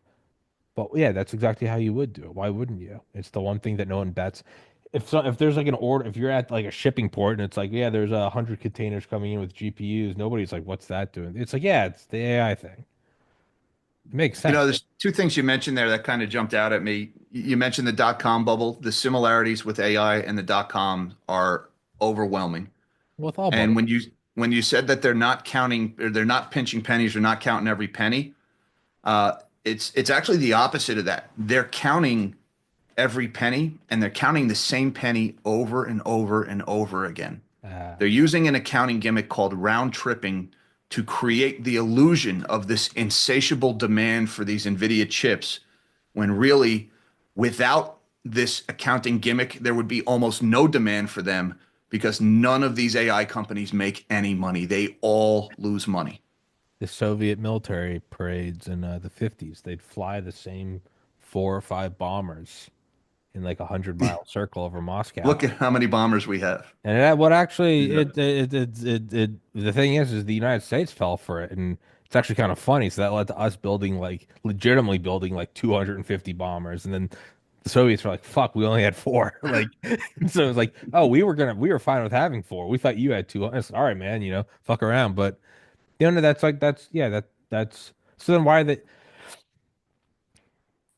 But yeah, that's exactly how you would do it. Why wouldn't you? It's the one thing that no one bets. If there's like an order, if you're at like a shipping port and it's like, yeah, there's 100 containers coming in with GPUs, nobody's like, what's that doing? It's like, yeah, it's the AI thing. It makes You know, sense. there's two things you mentioned there that kind of jumped out at me. You mentioned the dot-com bubble. The similarities with AI and the dot-com are overwhelming. With all And bubbles. when you said that they're not counting or they're not pinching pennies or not counting every penny, uh, it's actually the opposite of that. They're counting every penny and they're counting the same penny over and over and over again. Uh, They're using an accounting gimmick called round tripping to create the illusion of this insatiable demand for these NVIDIA chips, when really, without this accounting gimmick, there would be almost no demand for them because none of these AI companies make any money. They all lose money. the Soviet military parades in the 50s, they'd fly the same 4 or 5 bombers in like 100-mile circle over Moscow. Look at how many bombers we have. And that what actually Yeah. the thing is the United States fell for it, and it's actually kind of funny. So that led to us building like legitimately building like 250 bombers, and then the Soviets were like, "Fuck, we only had four." Like, so it was like, "Oh, we were fine with having four. We thought you had two." It's, all right, man, fuck around. But that's yeah, that's so then why that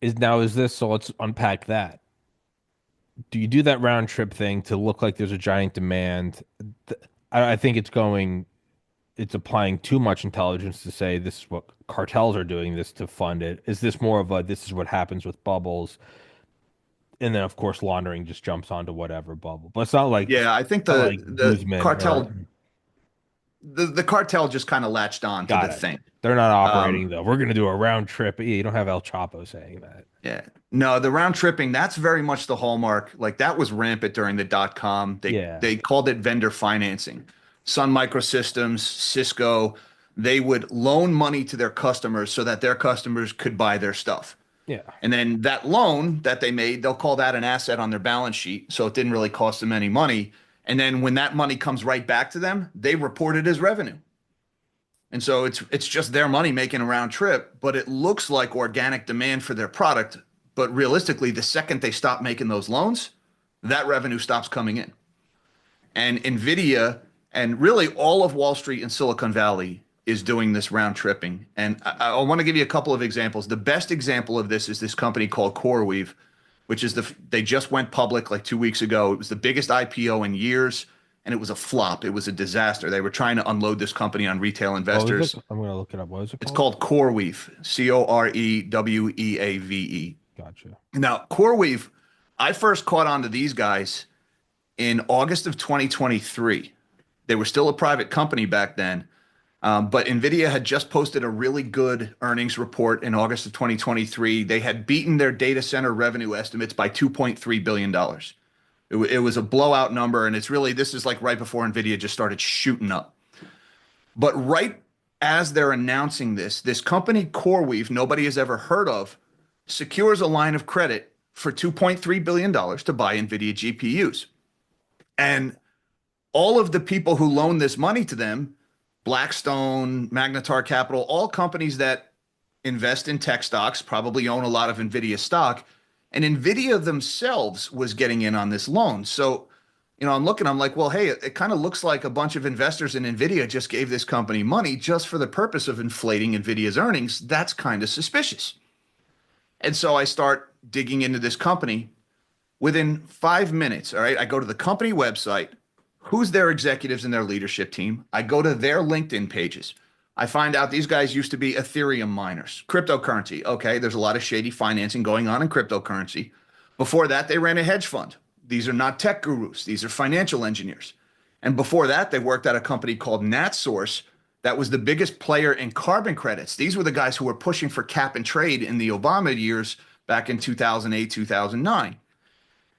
is this? So let's unpack that. Do you do that round trip thing to look like there's a giant demand? I think it's applying too much intelligence to say this is what cartels are doing this to fund it. Is this more of a this is what happens with bubbles? And then of course laundering just jumps onto whatever bubble. But it's Yeah, I think not like the Guzman or cartel The cartel just kind of latched on to the Got it. thing. They're not Um, operating though. We're gonna do a round trip. Yeah, you don't have El Chapo saying that. yeah. No, the round tripping, that's very much the hallmark. Like that was rampant during the dot com. They Yeah. they called it vendor financing. Sun Microsystems, Cisco, they would loan money to their customers so that their customers could buy their stuff. Yeah. And then that loan that they made, they'll call that an asset on their balance sheet. So it didn't really cost them any money. And then when that money comes right back to them, they report it as revenue. And so it's just their money making a round trip, but it looks like organic demand for their product. But realistically, the second they stop making those loans, that revenue stops coming in. And Nvidia and really all of Wall Street and Silicon Valley is doing this round tripping. And I want to give you a couple of examples. The best example of this is this company called CoreWeave, which is they just went public like 2 weeks ago. It was the biggest IPO in years, and it was a flop. It was a disaster. They were trying to unload this company on retail What was investors. it? I'm gonna look it up. What is it It's called? called CoreWeave, CoreWeave. Gotcha. Now, CoreWeave, I first caught on to these guys in August of 2023. They were still a private company back then, but NVIDIA had just posted a really good earnings report in August of 2023. They had beaten their data center revenue estimates by $2.3 billion. It was a blowout number, and this is like right before NVIDIA just started shooting up. But right as they're announcing this company, CoreWeave, nobody has ever heard of, secures a line of credit for $2.3 billion to buy NVIDIA GPUs. And all of the people who loan this money to them, Blackstone, Magnetar Capital, all companies that invest in tech stocks, probably own a lot of NVIDIA stock. And NVIDIA themselves was getting in on this loan. So, I'm like, well, hey, it kind of looks like a bunch of investors in NVIDIA just gave this company money just for the purpose of inflating NVIDIA's earnings. That's kind of suspicious. And so I start digging into this company. Within 5 minutes, all right, I go to the company website, who's their executives and their leadership team. I go to their LinkedIn pages. I find out these guys used to be Ethereum miners, cryptocurrency. Okay, there's a lot of shady financing going on in cryptocurrency. Before that, they ran a hedge fund. These are not tech gurus, these are financial engineers. And before that, they worked at a company called NatSource that was the biggest player in carbon credits. These were the guys who were pushing for cap and trade in the Obama years back in 2008, 2009.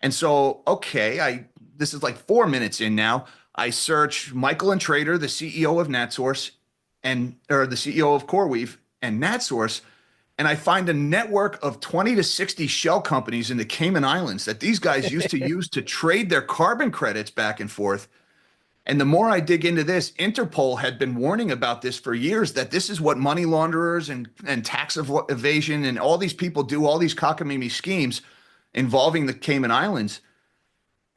And so, okay, this is like 4 minutes in now. I search Michael and Trader, the CEO of NatSource, or the CEO of CoreWeave and NatSource, and I find a network of 20 to 60 shell companies in the Cayman Islands that these guys used to use to trade their carbon credits back and forth. And the more I dig into this, Interpol had been warning about this for years, that this is what money launderers and tax evasion and all these people do, all these cockamamie schemes involving the Cayman Islands.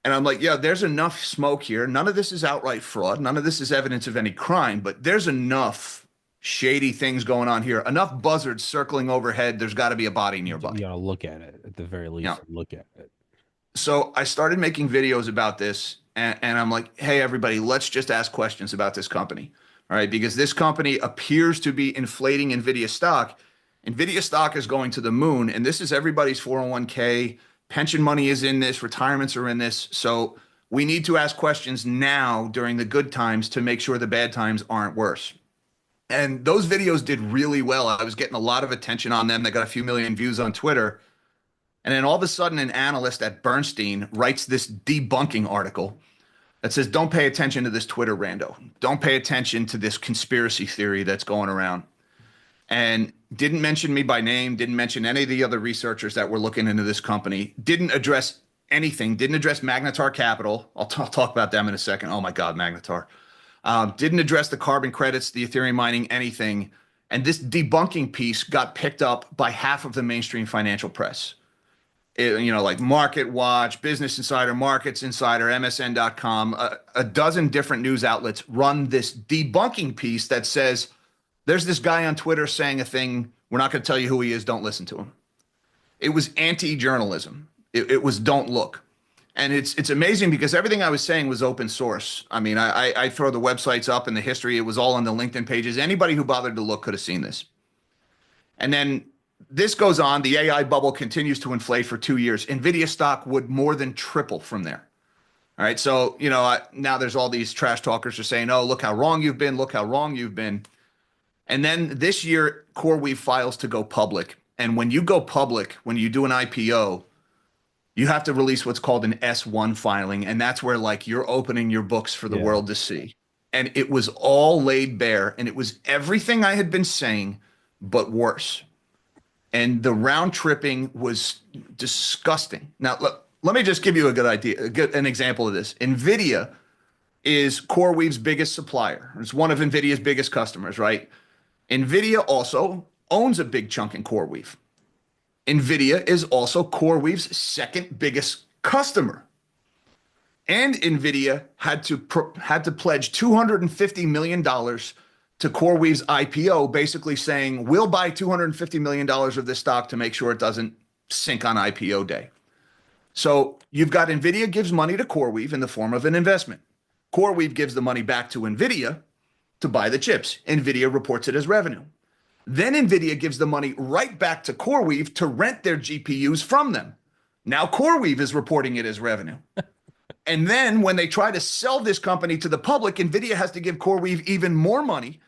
And I'm like, yeah, there's enough smoke here. None of this is outright fraud. None of this is evidence of any crime, but there's enough shady things going on here, enough buzzards circling overhead. There's got to be a body nearby. You gotta look at it at the very Yeah. least. Look at it. So I started making videos about this, and I'm like, hey, everybody, let's just ask questions about this company. All right, because this company appears to be inflating NVIDIA stock. NVIDIA stock is going to the moon, and this is everybody's 401k. Pension money is in this, retirements are in this. So we need to ask questions now during the good times to make sure the bad times aren't worse. And those videos did really well. I was getting a lot of attention on them. They got a few million views on Twitter. And then all of a sudden, an analyst at Bernstein writes this debunking article that says, don't pay attention to this Twitter rando. Don't pay attention to this conspiracy theory that's going around. And didn't mention me by name, didn't mention any of the other researchers that were looking into this company, didn't address anything, didn't address Magnetar Capital. I'll talk about them in a second. Oh my God, Magnetar. Didn't address the carbon credits, the Ethereum mining, anything. And this debunking piece got picked up by half of the mainstream financial press. Like Market Watch, Business Insider, Markets Insider, MSN.com, a dozen different news outlets run this debunking piece that says, there's this guy on Twitter saying a thing. We're not going to tell you who he is. Don't listen to him. It was anti-journalism. It was don't look. And it's amazing because everything I was saying was open source. I mean, I throw the websites up and the history. It was all on the LinkedIn pages. Anybody who bothered to look could have seen this. And then this goes on. The AI bubble continues to inflate for 2 years. NVIDIA stock would more than triple from there. All right. So, now there's all these trash talkers are saying, oh, look how wrong you've been. Look how wrong you've been. And then this year, CoreWeave files to go public. And when you go public, when you do an IPO, you have to release what's called an S1 filing. And that's where like you're opening your books for the Yeah. world to see. And it was all laid bare. And it was everything I had been saying, but worse. And the round tripping was disgusting. Now, let me just give you a good idea, an example of this. NVIDIA is CoreWeave's biggest supplier. It's one of NVIDIA's biggest customers, right? NVIDIA also owns a big chunk in CoreWeave. NVIDIA is also CoreWeave's second biggest customer. And NVIDIA had to pledge $250 million to CoreWeave's IPO, basically saying, we'll buy $250 million of this stock to make sure it doesn't sink on IPO day. So you've got NVIDIA gives money to CoreWeave in the form of an investment. CoreWeave gives the money back to NVIDIA to buy the chips. NVIDIA reports it as revenue. Then NVIDIA gives the money right back to CoreWeave to rent their GPUs from them. Now CoreWeave is reporting it as revenue. And then when they try to sell this company to the public, NVIDIA has to give CoreWeave even more money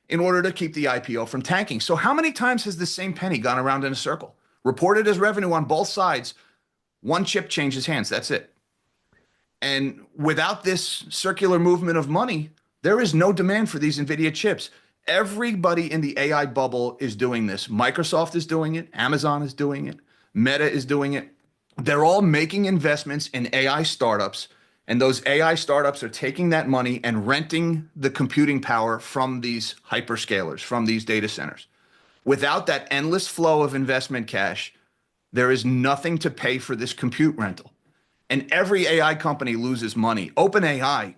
in order to keep the IPO from tanking. So how many times has the same penny gone around in a circle? Reported as revenue on both sides, one chip changes hands. That's it. And without this circular movement of money, there is no demand for these NVIDIA chips. Everybody in the AI bubble is doing this. Microsoft is doing it. Amazon is doing it. Meta is doing it. They're all making investments in AI startups. And those AI startups are taking that money and renting the computing power from these hyperscalers, from these data centers. Without that endless flow of investment cash, there is nothing to pay for this compute rental. And every AI company loses money. OpenAI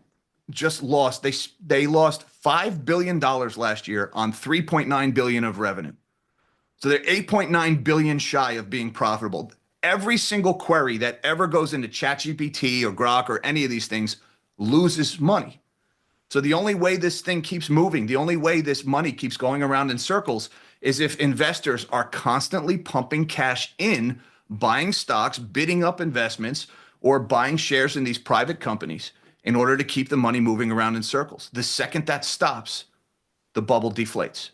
just lost they lost $5 billion last year on 3.9 billion of revenue. So they're 8.9 billion shy of being profitable. Every single query that ever goes into ChatGPT or Grok or any of these things loses money. So the only way this thing keeps moving, the only way this money keeps going around in circles is if investors are constantly pumping cash in, buying stocks, bidding up investments, or buying shares in these private companies in order to keep the money moving around in circles. The second that stops, the bubble deflates.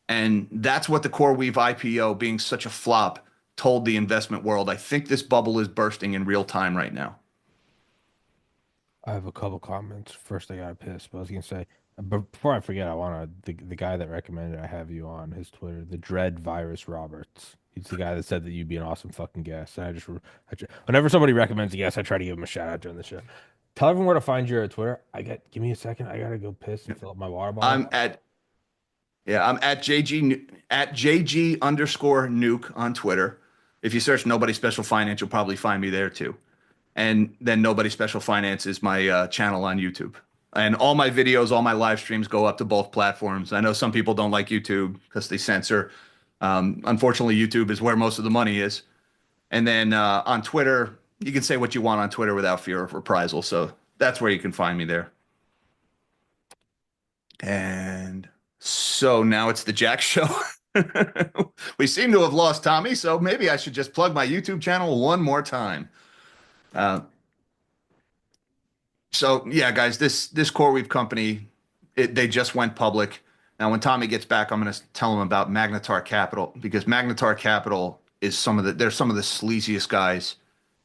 And that's what the CoreWeave IPO being such a flop told the investment world. I think this bubble is bursting in real time right now. I have a couple comments. First, I got pissed, but I was gonna say, but before I forget, I want to the guy that recommended I have you on his Twitter, the Dread Virus Roberts. He's the guy that said that you'd be an awesome fucking guest. And whenever somebody recommends a guest, I try to give him a shout out during the show. Tell everyone where to find you at Twitter. Give me a second. I gotta go piss and fill up my water I'm bottle. at I'm at JG underscore nuke on Twitter. If you search Nobody Special Finance, you'll probably find me there too. And then Nobody Special Finance is my channel on YouTube. And all my videos, all my live streams go up to both platforms. I know some people don't like YouTube because they censor. Unfortunately, YouTube is where most of the money is. And then on Twitter, you can say what you want on Twitter without fear of reprisal. So that's where you can find me there. And so now it's the Jack Show. We seem to have lost Tommy, so maybe I should just plug my YouTube channel one more time. Uh, so yeah, guys, this CoreWeave company, they just went public. Now, when Tommy gets back, I'm going to tell him about Magnetar Capital because Magnetar Capital is they're some of the sleaziest guys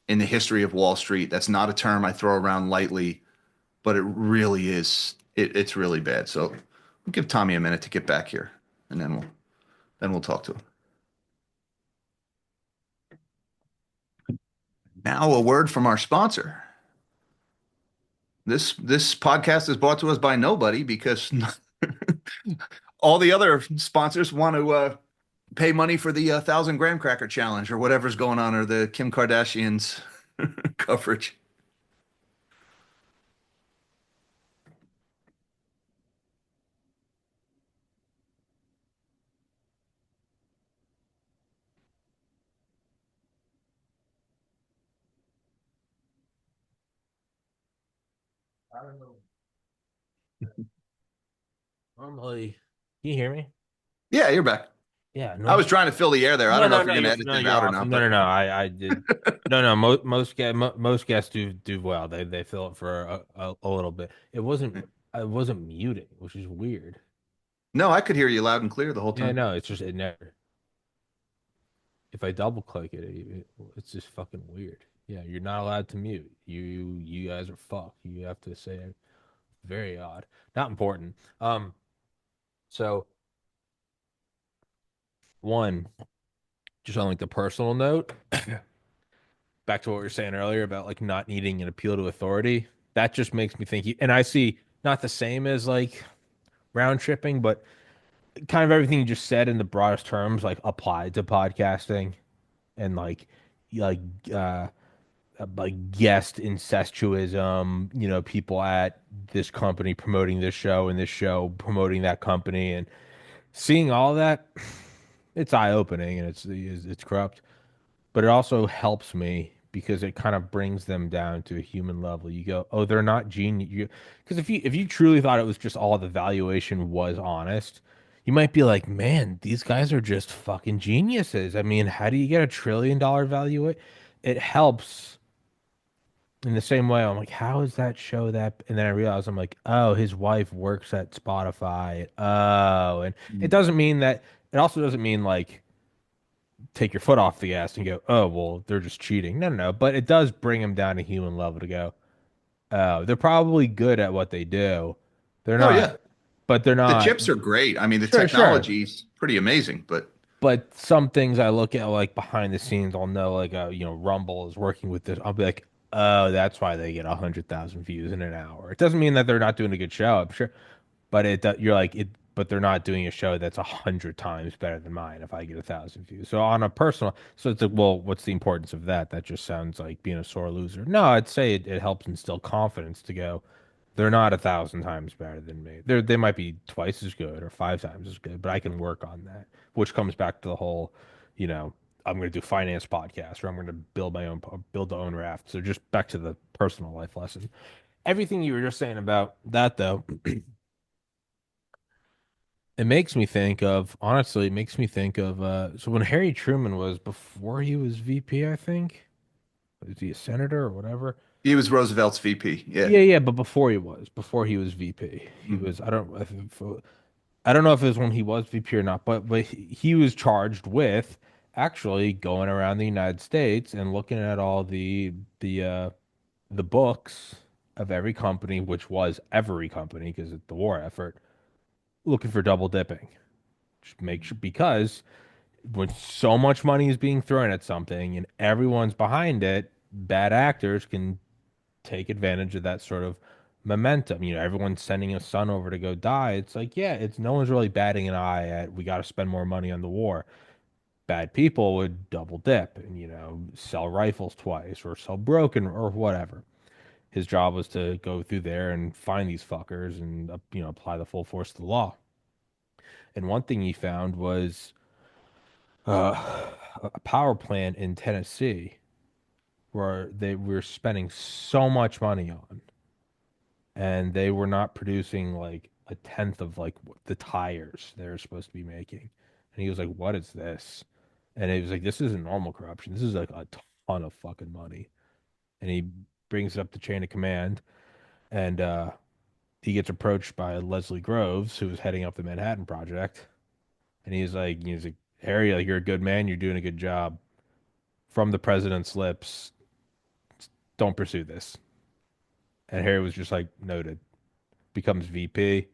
in the history of Wall Street. That's not a term I throw around lightly, but it really is. It's really bad. So we'll give Tommy a minute to get back here, and then we'll talk to him. Now, a word from our sponsor. This podcast is brought to us by nobody because all the other sponsors want to pay money for the 1,000 graham cracker challenge or whatever's going on, or the Kim Kardashian's coverage. I don't know. Normally, can you hear me? Yeah, you're back. Yeah, I no, was trying to fill the air there. I no, don't know no, if you're no. going to You're edit no, that you're out or awesome. not, No, but no, no. I did. No, no. Most guests do well. They fill it for a little bit. It wasn't muting, which is weird. no, I could hear you loud and clear the whole Yeah, time. no, it's just it never. If I double click it's just fucking weird. Yeah, you're not allowed to mute. You guys are fucked. You have to say it. Very odd. Not important. So one, just on like the personal note, back to what we were saying earlier about like not needing an appeal to authority. That just makes me think. And I see not the same as like round tripping, but kind of everything you just said in the broadest terms, like applied to podcasting and like uh guest incestuism, people at this company promoting this show and this show promoting that company and seeing all that, it's eye-opening and it's corrupt. But it also helps me because it kind of brings them down to a human level. You go, oh, they're not genius. Because if you truly thought it was just all the valuation was honest, you might be like, man, these guys are just fucking geniuses. I mean, how do you get $1 trillion value? It helps in the same way. I'm like, how is that show that? And then I realize I'm like, oh, his wife works at Spotify. Oh, and it Mm. doesn't mean that. It also doesn't mean like take your foot off the gas and go, oh, well, they're just cheating. No, no, no. But it does bring them down to human level to go, oh, they're probably good at what they do. They're Oh not, yeah, but they're the not. chips are great. I mean, the Sure, sure. technology's pretty amazing, but But some things I look at like behind the scenes, I'll know like, Rumble is working with this. I'll be like, oh, that's why they get 100,000 views in an hour. It doesn't mean that they're not doing a good show. I'm sure, but you're like it, but they're not doing a show that's 100 times better than mine if I get 1,000 views. So on a personal, so it's like, well, what's the importance of that? That just sounds like being a sore loser. No, I'd say it helps instill confidence to go. They're not 1,000 times better than me. They might be twice as good or 5 times as good, but I can work on that. Which comes back to the whole, you know, I'm going to do finance podcast or I'm going to build the own raft. So just back to the personal life lesson. Everything you were just saying about that though, it makes me think of, honestly, it makes me think of so when Harry Truman was before he was VP, I think. Was he a senator or whatever? he was Roosevelt's VP. Yeah. Yeah, yeah, but before he was VP, he Mm. was I don't know if it was when he was VP or not, but he was charged with actually going around the United States and looking at all the uh the books of every company, which was every company because of the war effort, looking for double dipping. Just make sure because when so much money is being thrown at something and everyone's behind it, bad actors can take advantage of that sort of momentum. Everyone's sending a son over to go die. It's like, yeah, it's no one's really batting an eye at we got to spend more money on the war. Bad people would double dip and, sell rifles twice or sell broken or whatever. His job was to go through there and find these fuckers and, apply the full force of the law. And one thing he found was a power plant in Tennessee where they were spending so much money on, and they were not producing like a tenth of like the tires they were supposed to be making. And he was like, "What is this?" And he was like, "This isn't normal corruption. This is like a ton of fucking money." And he brings it up the chain of command, and he gets approached by Leslie Groves, who was heading up the Manhattan Project, and he's like, Harry, like, you're a good man. You're doing a good job. From the president's lips, don't pursue this. And Harry was just like, noted. Becomes VP.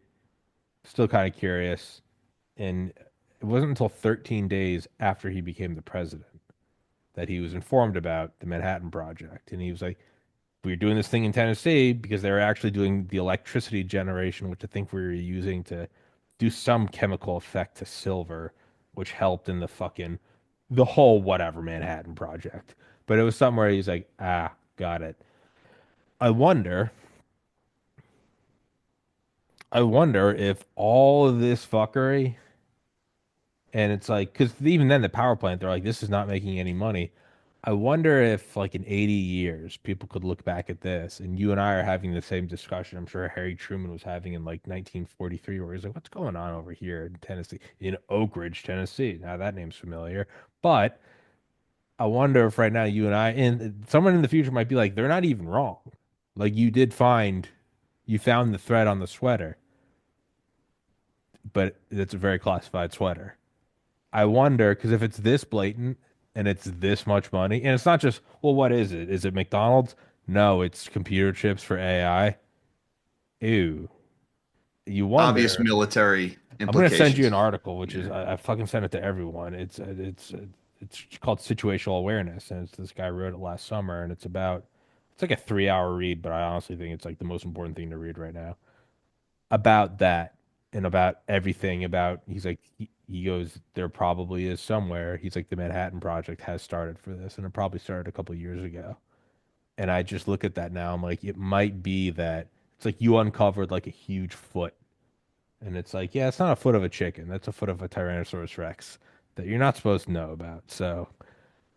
Still kind of curious. And it wasn't until 13 days after he became the president that he was informed about the Manhattan Project. And he was like, we were doing this thing in Tennessee because they were actually doing the electricity generation, which I think we were using to do some chemical effect to silver, which helped in the whole whatever Manhattan Project. But it was somewhere he's like, got it. I wonder, I wonder if all of this fuckery, and it's like, because even then the power plant, they're like, this is not making any money. I wonder if, like, in 80 years, people could look back at this, and you and I are having the same discussion. I'm sure Harry Truman was having in like 1943, where he's like, "What's going on over here in Tennessee, in Oak Ridge, Tennessee?" Now that name's familiar, but I wonder if right now you and I, and someone in the future might be like, they're not even wrong. Like, you found the thread on the sweater, but it's a very classified sweater. I wonder because if it's this blatant and it's this much money, and it's not just, well, what is it? Is it McDonald's? No, it's computer chips for AI. Ew. You Obvious wonder. military I'm gonna send you implications. an article, which is Yeah. I fucking sent it to everyone. It's called Situational Awareness, and it's this guy wrote it last summer, and it's like a 3 hour read, but I honestly think it's like the most important thing to read right now about that and about everything about he's like he goes there probably is somewhere he's like the Manhattan Project has started for this and it probably started a couple of years ago and I just look at that now I'm like it might be that it's like you uncovered like a huge foot and it's like yeah it's not a foot of a chicken that's a foot of a Tyrannosaurus Rex that you're not supposed to know about so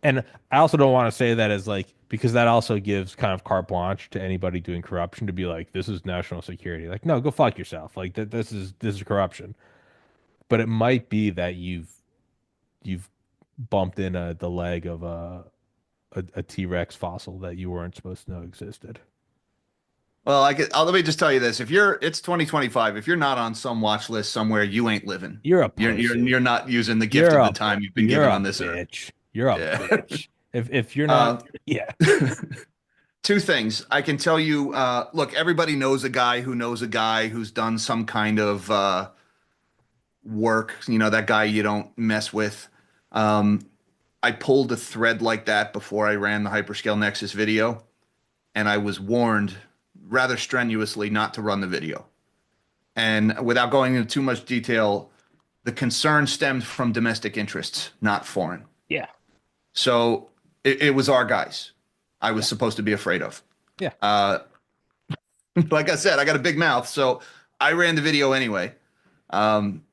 and I also don't want to say that as like because that also gives kind of carte blanche to anybody doing corruption to be like, this is national security. Like, no, go fuck yourself. Like that this is corruption. But it might be that you've bumped in the leg of a T-Rex fossil that you weren't supposed to know existed. Well, let me just tell you this. It's 2025. If you're not on some watch list somewhere, you ain't living. You're a You're pussy. not using the gift You're of the a time you've been you're given a on this earth. bitch. You're a Yeah. bitch. If you're not, Uh, yeah, two things. I can tell you, look, everybody knows a guy who knows a guy who's done some kind of work. You know, that guy you don't mess with. Um, I pulled a thread like that before I ran the Hyperscale Nexus video, and I was warned rather strenuously not to run the video. And without going into too much detail, the concern stemmed from domestic interests, not foreign. yeah, So it was our guys I was yeah, supposed to be afraid of. yeah. Uh, like I said, I got a big mouth, so I ran the video anyway, um,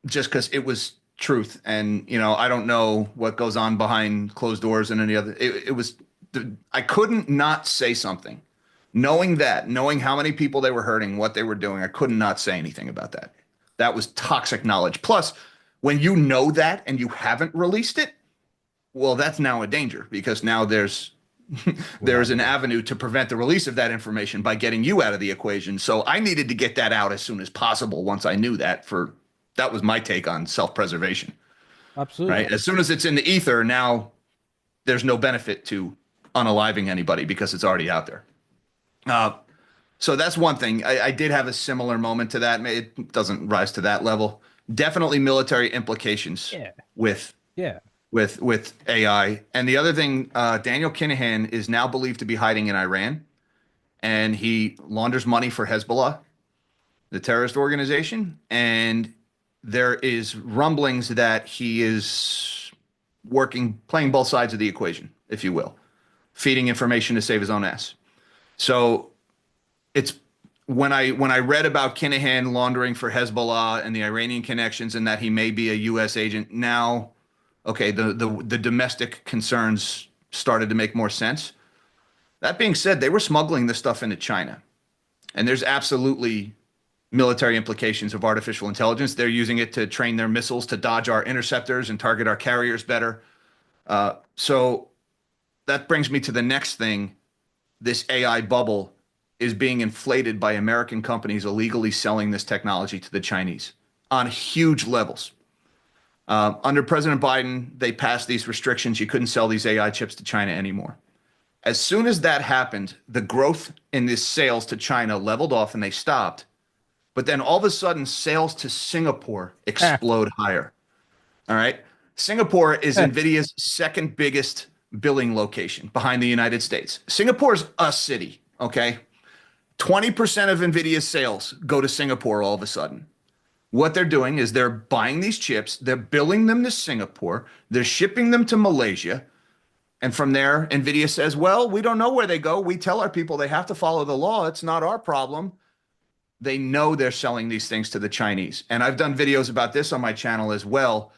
just because it was truth. And you know, I don't know what goes on behind closed doors and any other. It was I couldn't not say something, knowing how many people they were hurting, what they were doing. I couldn't not say anything about that. That was toxic knowledge. Plus, when you know that and you haven't released it, well, that's now a danger because now We're there's not an good. avenue to prevent the release of that information by getting you out of the equation. So I needed to get that out as soon as possible once I knew that that was my take on self-preservation, Absolutely. right? As soon as it's in the ether, now there's no benefit to unaliving anybody because it's already out there. Uh, so that's one thing. I did have a similar moment to that. It doesn't rise to that level. Definitely military implications Yeah, with yeah. AI. And the other thing, Daniel Kinahan is now believed to be hiding in Iran, and he launders money for Hezbollah, the terrorist organization. And there is rumblings that he is playing both sides of the equation, if you will, feeding information to save his own ass. So it's when I read about Kinahan laundering for Hezbollah and the Iranian connections and that he may be a U.S. agent now, okay, the domestic concerns started to make more sense. That being said, they were smuggling this stuff into China, and there's absolutely military implications of artificial intelligence. They're using it to train their missiles to dodge our interceptors and target our carriers better. So that brings me to the next thing. This AI bubble is being inflated by American companies illegally selling this technology to the Chinese on huge levels. Under President Biden, they passed these restrictions. You couldn't sell these AI chips to China anymore. As soon as that happened, the growth in this sales to China leveled off and they stopped. But then all of a sudden, sales to Singapore Ah, explode higher. All right. Singapore is eh, NVIDIA's second biggest billing location behind the United States. Singapore's a city. Okay. 20% of NVIDIA's sales go to Singapore all of a sudden. What they're doing is they're buying these chips, they're billing them to Singapore, they're shipping them to Malaysia. And from there, NVIDIA says, well, we don't know where they go. We tell our people they have to follow the law. It's not our problem. They know they're selling these things to the Chinese. And I've done videos about this on my channel as well.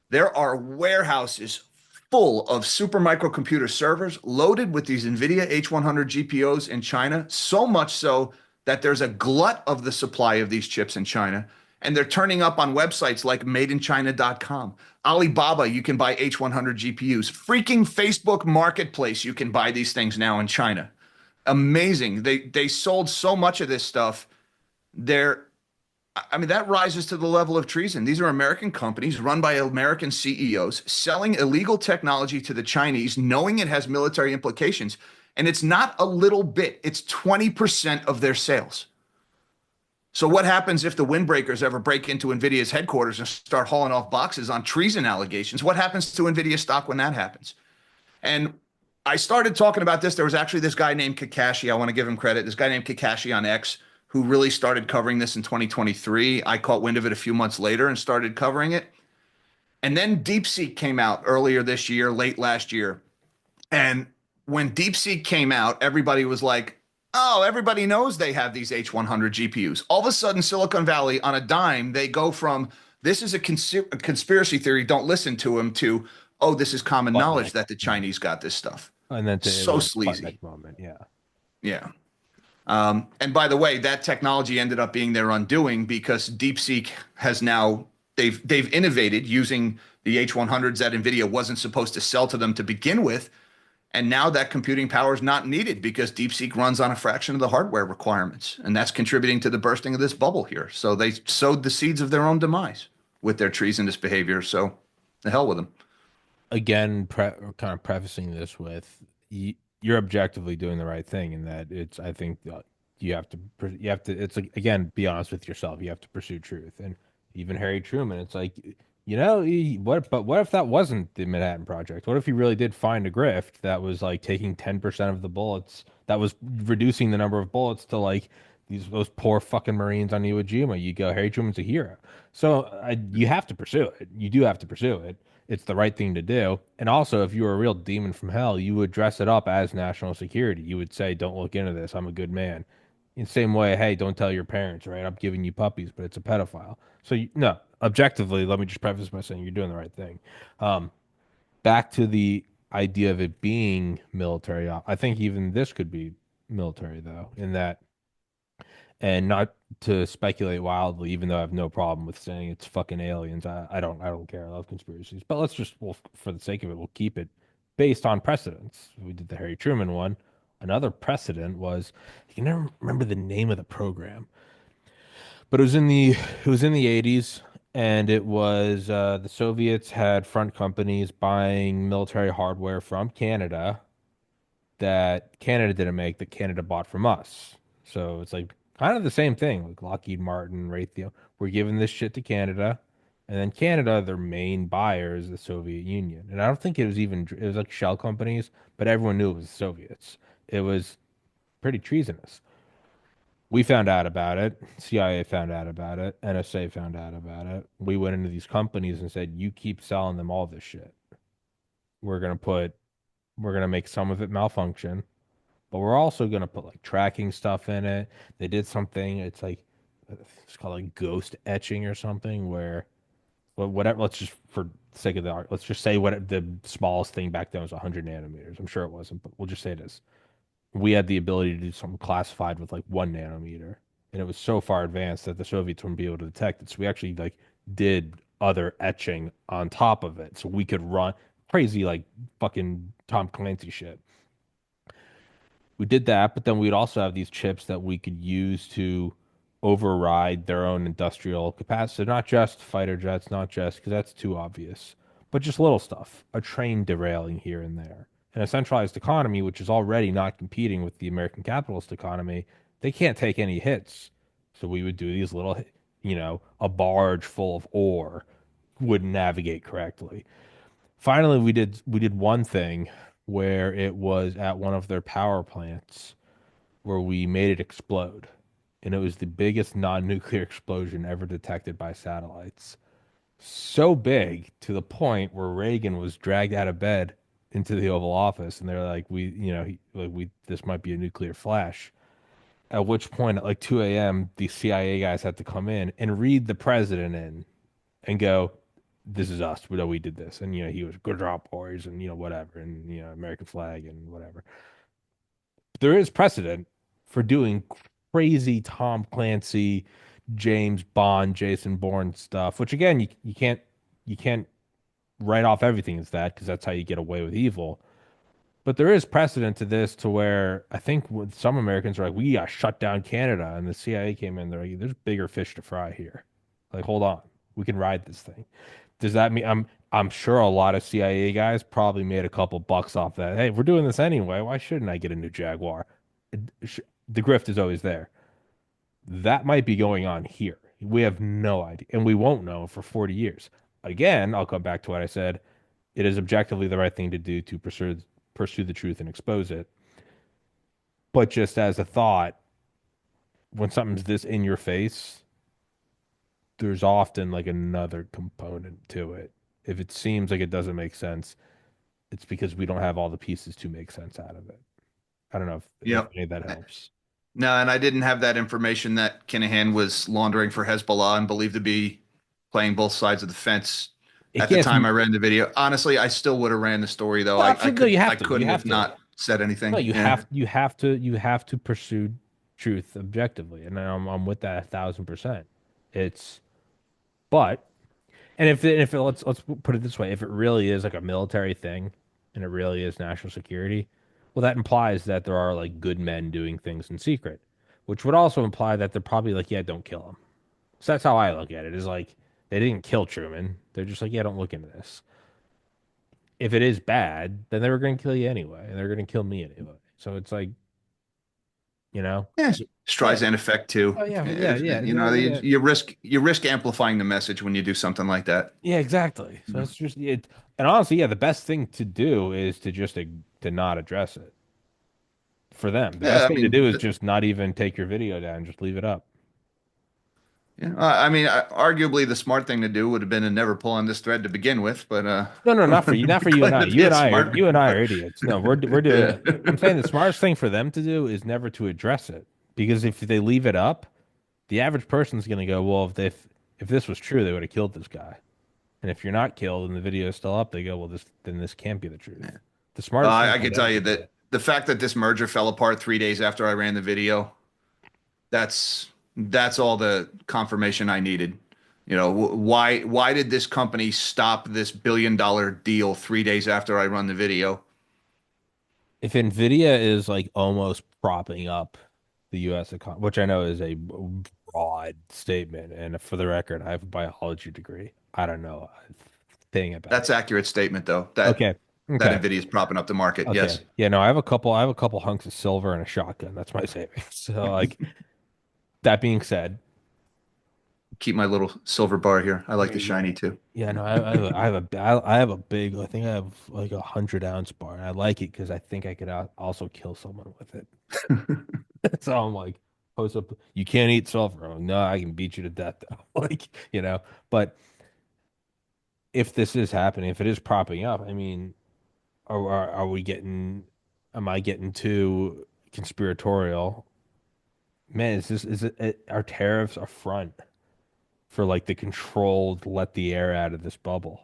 There are warehouses full of super microcomputer servers loaded with these NVIDIA H100 GPUs in China, so much so that there's a glut of the supply of these chips in China. And they're turning up on websites like madeinchina.com. Alibaba, you can buy H100 GPUs. Freaking Facebook Marketplace, you can buy these things now in China. Amazing. They sold so much of this stuff. They're I mean, that rises to the level of treason. These are American companies run by American CEOs selling illegal technology to the Chinese, knowing it has military implications. And it's not a little bit, it's 20% of their sales. So, what happens if the windbreakers ever break into NVIDIA's headquarters and start hauling off boxes on treason allegations? What happens to NVIDIA stock when that happens? And I started talking about this. There was actually this guy named Kakashi. I want to give him credit. This guy named Kakashi on X who really started covering this in 2023. I caught wind of it a few months later and started covering it. And then DeepSeek came out earlier this year, late last year. And when DeepSeek came out, everybody was like, oh, everybody knows they have these H100 GPUs. All of a sudden, Silicon Valley, on a dime, they go from this is a conspiracy theory, don't listen to him, to, oh, this is common knowledge Sputnik. that the Yeah. Chinese got this stuff. And then it So was a Sputnik sleazy. moment. Yeah. Yeah. And by the way, that technology ended up being their undoing because DeepSeek has now they've innovated using the H100s that NVIDIA wasn't supposed to sell to them to begin with. And now that computing power is not needed because DeepSeek runs on a fraction of the hardware requirements. And that's contributing to the bursting of this bubble here. So they sowed the seeds of their own demise with their treasonous behavior. So the hell with them. Again, kind of prefacing this with you're objectively doing the right thing in that it's, I think you have to, it's like, again, be honest with yourself. You have to pursue truth. And even Harry Truman, it's like, what if that wasn't the Manhattan Project? What if he really did find a grift that was like taking 10% of the bullets, that was reducing the number of bullets to like those poor fucking Marines on Iwo Jima? You go, Harry Truman's a hero. So you have to pursue it. You do have to pursue it. It's the right thing to do. And also, if you were a real demon from hell, you would dress it up as national security. You would say, "Don't look into this. I'm a good man." In the same way, hey, don't tell your parents, right? I'm giving you puppies, but it's a pedophile. So no, objectively, let me just preface by saying you're doing the right thing. Um, Back to the idea of it being military. I think even this could be military, though, in that, and not to speculate wildly, even though I have no problem with saying it's fucking aliens. I don't care. I love conspiracies, but let's just, well, for the sake of it, we'll keep it based on precedents. We did the Harry Truman one. Another precedent was, I can never remember the name of the program, but it was in the 80s, and it was the Soviets had front companies buying military hardware from Canada that Canada didn't make, that Canada bought from us. So it's like kind of the same thing, like Lockheed Martin, Raytheon. We're giving this shit to Canada, and then Canada, their main buyer is the Soviet Union. And I don't think it was like shell companies, but everyone knew it was the Soviets. It was pretty treasonous. We found out about it. CIA found out about it. NSA found out about it. We went into these companies and said, "You keep selling them all this shit. We're gonna put, we're gonna make some of it malfunction, but we're also gonna put like tracking stuff in it." They did something. It's called like ghost etching or something, where, well, whatever. Let's just, for the sake of the art, let's just say what the smallest thing back then was 100 nanometers. I'm sure it wasn't, but we'll just say it is. We had the ability to do something classified with like 1 nanometer, and it was so far advanced that the Soviets wouldn't be able to detect it. So we actually like did other etching on top of it, so we could run crazy like fucking Tom Clancy shit. We did that, but then we'd also have these chips that we could use to override their own industrial capacity. Not just fighter jets, not just because that's too obvious, but just little stuff. A train derailing here and there. And a centralized economy, which is already not competing with the American capitalist economy, they can't take any hits. So we would do these little, a barge full of ore would navigate correctly. Finally, we did one thing where it was at one of their power plants where we made it explode. And it was the biggest non-nuclear explosion ever detected by satellites. So big to the point where Reagan was dragged out of bed into the Oval Office, and they're like, this might be a nuclear flash. At which point, at like 2 a.m., the CIA guys had to come in and read the president in and go, this is us. We know we did this, and he was good job, boys, and whatever, and American flag and whatever. There is precedent for doing crazy Tom Clancy, James Bond, Jason Bourne stuff, which again you can't write off everything as that because that's how you get away with evil. But there is precedent to this to where I think with some Americans are like, we got shut down Canada, and the CIA came in. They're like, there's bigger fish to fry here. Like, hold on, we can ride this thing. Does that mean I'm sure a lot of CIA guys probably made a couple bucks off that. Hey, we're doing this anyway. Why shouldn't I get a new Jaguar? The grift is always there. That might be going on here. We have no idea, and we won't know for 40 years. Again, I'll come back to what I said. It is objectively the right thing to do to pursue the truth and expose it. But just as a thought, when something's this in your face, there's often like another component to it. If it seems like it doesn't make sense, it's because we don't have all the pieces to make sense out of it. I don't know if Yep. any of that helps. No, and I didn't have that information that Kinahan was laundering for Hezbollah and believed to be playing both sides of the fence It at the gets time I ran the video. Honestly, I still would have ran the story though. no, absolutely. No, you I have to. You couldn't have have to. not said No, anything. you Yeah. have you have to pursue truth objectively, and I'm with that 1,000%. It's but and if let's put it this way, if it really is like a military thing, and it really is national security, well, that implies that there are like good men doing things in secret, which would also imply that they're probably like, yeah, don't kill him. So that's how I look at it. Is like they didn't kill Truman. They're just like, yeah, don't look into this. If it is bad, then they were going to kill you anyway, and they're going to kill me anyway. So it's like, you know, Yeah. yeah, Streisand effect too. oh yeah, yeah, yeah, yeah, You risk amplifying the message when you do something like that. yeah, exactly. So Yeah. it's just it, and honestly, yeah, the best thing to do is to just to not address it for them. The best Yeah, I thing to mean, do is just not even take your video down, just leave it up. yeah, I mean, arguably the smart thing to do would have been to never pull on this thread to begin with, but No, no, not for you, not for you and claim I. to be You a and I are smart. you and I are idiots. No, we're doing. Yeah. I'm saying the smartest thing for them to do is never to address it because if they leave it up, the average person's going to go, well, if this was true, they would have killed this guy. And if you're not killed and the video is still up, they go, well, this can't be the truth. The smartest thing I for can them tell to you do. that the fact that this merger fell apart 3 days after I ran the video, that's all the confirmation I needed. Why did this company stop this $1 billion deal 3 days after I run the video? If Nvidia is like almost propping up the U.S. economy, which I know is a broad statement, and for the record, I have a biology degree. I don't know a thing about That's it. accurate statement though. That Okay, that okay, Nvidia is propping up the market. okay. Yes. Yeah, no, I have a couple hunks of silver and a shotgun. That's my savings. So like that being said, Keep my little silver bar here. I like there the you go. shiny too. Yeah, no, I have a big. I think I have like 100 ounce bar, and I like it because I think I could also kill someone with it. So I'm like, post up. You can't eat silver. I'm like, no, I can beat you to death though. Like, But if this is happening, if it is propping up, I mean, are we getting? Am I getting too conspiratorial? Man, are tariffs a front for like the controlled let the air out of this bubble?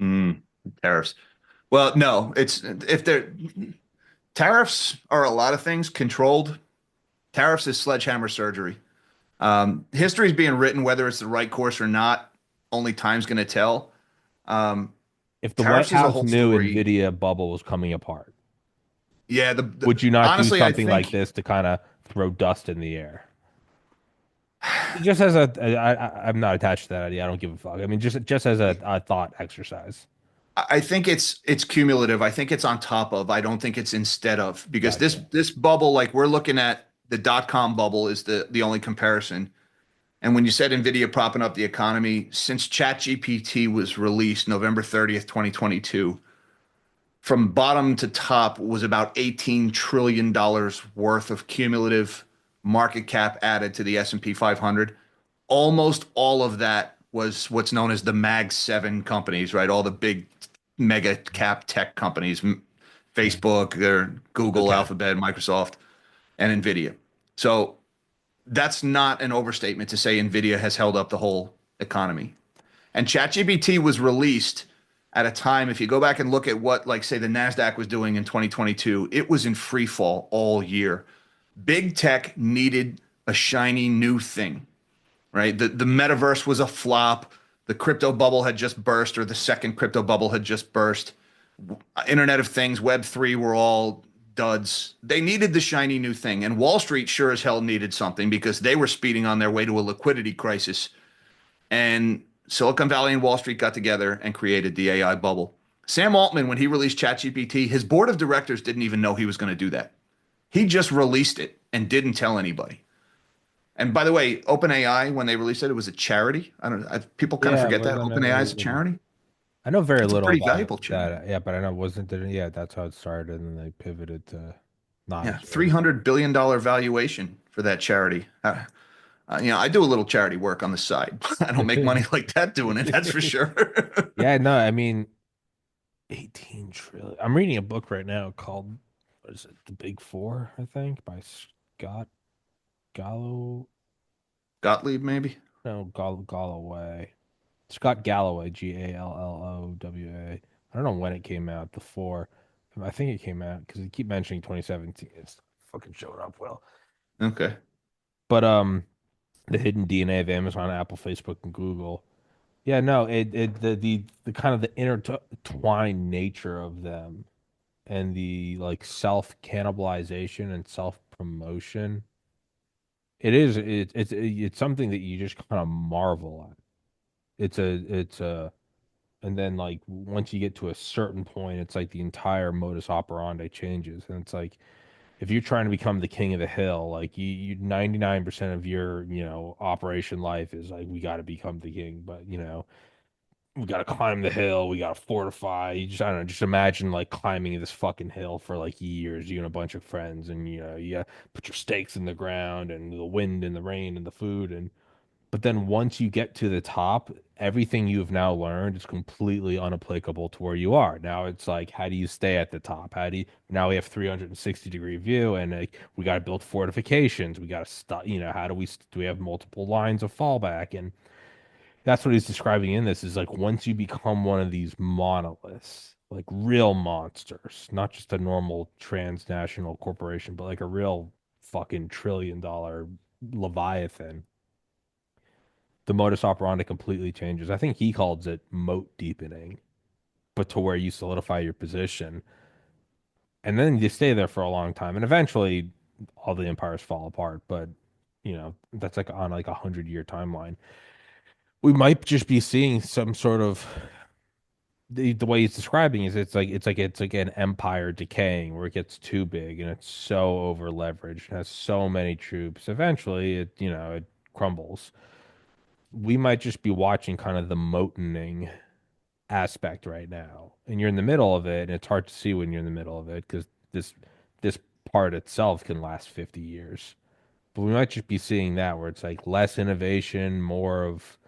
Mm, tariffs. Well, no, it's if they're tariffs are a lot of things controlled. Tariffs is sledgehammer surgery. History is being written, whether it's the right course or not. Only time's going to tell. Um, If the White Tariffs is a House whole knew story. Nvidia bubble was coming apart, Yeah, would you not do honestly, I something like think this to kind of throw dust in the air? Just as I'm not attached to that idea. I don't give a fuck. I mean, just as a thought exercise. I think it's cumulative. I think it's on top of. I don't think it's instead of because this Gotcha. this bubble, like we're looking at the dot-com bubble, is the only comparison. And when you said Nvidia propping up the economy, since ChatGPT was released November 30th, 2022, from bottom to top was about $18 trillion worth of cumulative market cap added to the S&P 500. Almost all of that was what's known as the Mag 7 companies, right? All the big mega cap tech companies, Yeah. Facebook, or Google, Okay. Alphabet, Microsoft, and Nvidia. So that's not an overstatement to say Nvidia has held up the whole economy. And ChatGPT was released at a time, if you go back and look at what, like, say, the NASDAQ was doing in 2022, it was in free fall all year. Big tech needed a shiny new thing, right? The metaverse was a flop. The crypto bubble had just burst, or the second crypto bubble had just burst. Internet of Things, Web3 were all duds. They needed the shiny new thing. And Wall Street sure as hell needed something because they were speeding on their way to a liquidity crisis. And Silicon Valley and Wall Street got together and created the AI bubble. Sam Altman, when he released ChatGPT, his board of directors didn't even know he was going to do that. He just released it and didn't tell anybody. And by the way, OpenAI, when they released it, it was a charity. I don't know. People kind of Yeah, it forget that wasn't. OpenAI is a charity. I know very It's a little pretty about valuable charity. that. Yeah, but I know it wasn't there. Yeah, that's how it started, and then they pivoted to not a Yeah, three charity. hundred billion dollar valuation for that charity. I do a little charity work on the side. I don't make money like that doing it. That's for sure. Yeah, no, I mean 18 trillion. I'm reading a book right now called what is it? The Big Four, I think, by Scott Gallo. Gottlieb, maybe. No, Galloway. Scott Galloway, Gallowa. I don't know when it came out. The four. I think it came out because they keep mentioning 2017. It's fucking showing up well. Okay. But the hidden DNA of Amazon, Apple, Facebook, and Google. Yeah, no, the kind of the intertwined nature of them and the like self cannibalization and self promotion. It's something that you just kind of marvel at. It's a and then like once you get to a certain point, it's like the entire modus operandi changes, and it's like if you're trying to become the king of the hill, like you 99% of your operation life is like we got to become the king, but we got to climb the hill. We got to fortify. You just, I don't know, just imagine like climbing this fucking hill for like years, you and a bunch of friends, and you put your stakes in the ground and the wind and the rain and the food. But then once you get to the top, everything you have now learned is completely unapplicable to where you are. Now it's like, how do you stay at the top? Now we have 360-degree view and like, we got to build fortifications. We got to stop, how do we have multiple lines of fallback? And that's what he's describing in this is like once you become one of these monoliths, like real monsters, not just a normal transnational corporation, but like a real fucking $1 trillion leviathan, the modus operandi completely changes. I think he calls it moat deepening, but to where you solidify your position and then you stay there for a long time, and eventually all the empires fall apart. But that's like on like 100-year timeline. We might just be seeing some sort of the way he's describing is it's like an empire decaying where it gets too big and it's so over leveraged and has so many troops. Eventually, it crumbles. We might just be watching kind of the motening aspect right now, and you're in the middle of it, and it's hard to see when you're in the middle of it because this part itself can last 50 years. But we might just be seeing that where it's like less innovation, more of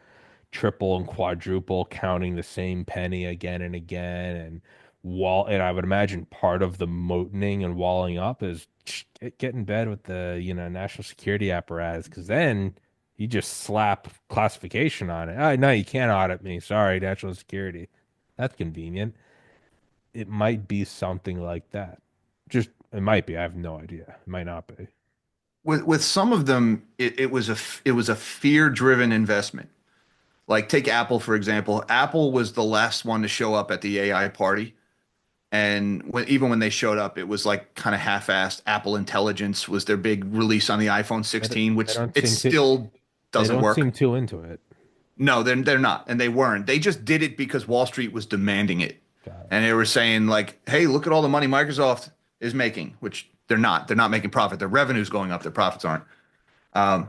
triple and quadruple counting the same penny again and again and I would imagine part of the motening and walling up is get in bed with the national security apparatus because then you just slap classification on it. Oh, no, you can't audit me. Sorry, national security. That's convenient. It might be something like that. Just it might be. I have no idea. It might not be. With some of them, it was a fear-driven investment. Like take Apple for example. Apple was the last one to show up at the AI party. And even when they showed up, it was like kind of half-assed. Apple Intelligence was their big release on the iPhone They don't, 16, they which don't it seem to. still They doesn't don't seem work. too into it. No, they're not, and they weren't. They just did it because Wall Street was demanding it, Got it. and they were saying like, "Hey, look at all the money Microsoft is making," which they're not. They're not making profit. Their revenue's going up. Their profits aren't. Um,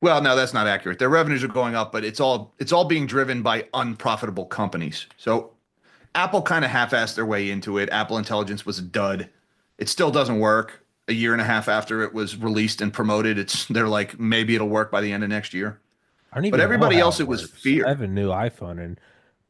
well, no, that's not accurate. Their revenues are going up, but it's all being driven by unprofitable companies. So Apple kind of half-assed their way into it. Apple Intelligence was a dud. It still doesn't work. A year and a half after it was released and promoted, they're like maybe it'll work by the end of next year. I don't But even know everybody how else, it it was works. I fear. have a new iPhone and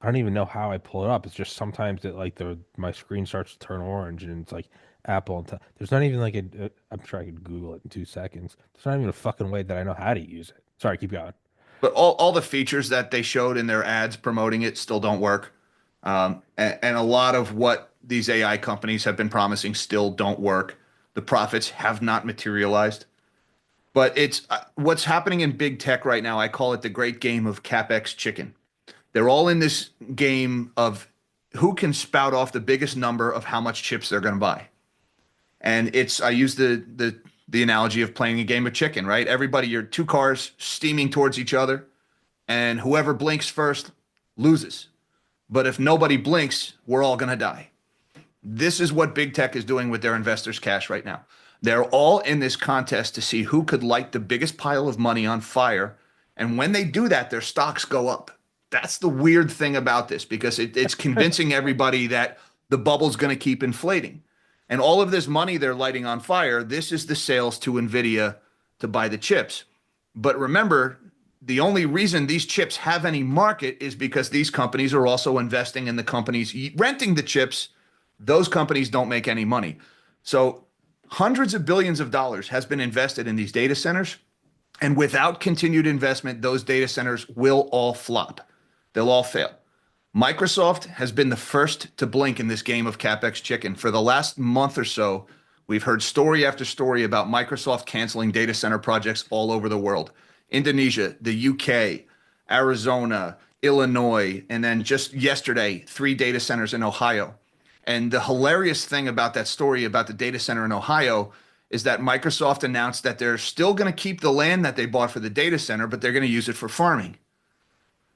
I don't even know how I pull it up. It's just sometimes it like my screen starts to turn orange and it's like Apple and there's not even like I'm sure I could Google it in 2 seconds. There's not even a fucking way that I know how to use it. Sorry, keep going. But all the features that they showed in their ads promoting it still don't work. And a lot of what these AI companies have been promising still don't work. The profits have not materialized. But it's what's happening in big tech right now. I call it the great game of CapEx chicken. They're all in this game of who can spout off the biggest number of how much chips they're going to buy. And it's I use the analogy of playing a game of chicken, right? Everybody, you're two cars steaming towards each other, and whoever blinks first loses. But if nobody blinks, we're all going to die. This is what big tech is doing with their investors' cash right now. They're all in this contest to see who could light the biggest pile of money on fire. And when they do that, their stocks go up. That's the weird thing about this because it's convincing everybody that the bubble's going to keep inflating. And all of this money they're lighting on fire, this is the sales to NVIDIA to buy the chips. But remember, the only reason these chips have any market is because these companies are also investing in the companies renting the chips. Those companies don't make any money. So hundreds of billions of dollars has been invested in these data centers. And without continued investment, those data centers will all flop. They'll all fail. Microsoft has been the first to blink in this game of CapEx chicken. For the last month or so, we've heard story after story about Microsoft canceling data center projects all over the world. Indonesia, the UK, Arizona, Illinois, and then just yesterday, 3 data centers in Ohio. And the hilarious thing about that story about the data center in Ohio is that Microsoft announced that they're still going to keep the land that they bought for the data center, but they're going to use it for farming.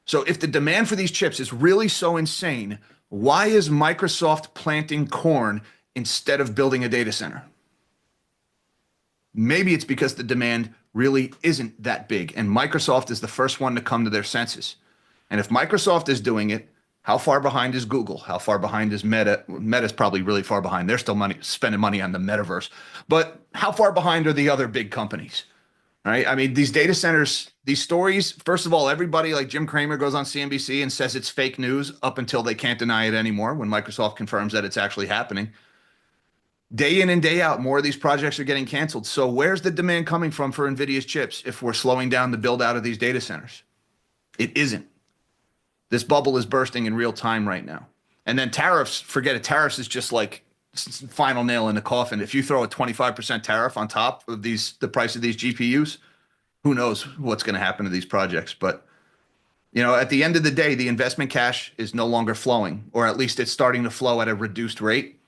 So if the demand for these chips is really so insane, why is Microsoft planting corn instead of building a data center? Maybe it's because the demand really isn't that big, and Microsoft is the first one to come to their senses. And if Microsoft is doing it, how far behind is Google? How far behind is Meta? Meta's probably really far behind. They're still spending money on the metaverse. But how far behind are the other big companies? Right? I mean, these data centers, these stories, first of all, everybody like Jim Cramer goes on CNBC and says it's fake news up until they can't deny it anymore when Microsoft confirms that it's actually happening. Day in and day out, more of these projects are getting canceled. So where's the demand coming from for NVIDIA's chips if we're slowing down the build out of these data centers? It isn't. This bubble is bursting in real time right now. And then tariffs, forget it. Tariffs is just like final nail in the coffin. If you throw a 25% tariff on top of the price of these GPUs, who knows what's going to happen to these projects. But, at the end of the day, the investment cash is no longer flowing, or at least it's starting to flow at a reduced rate,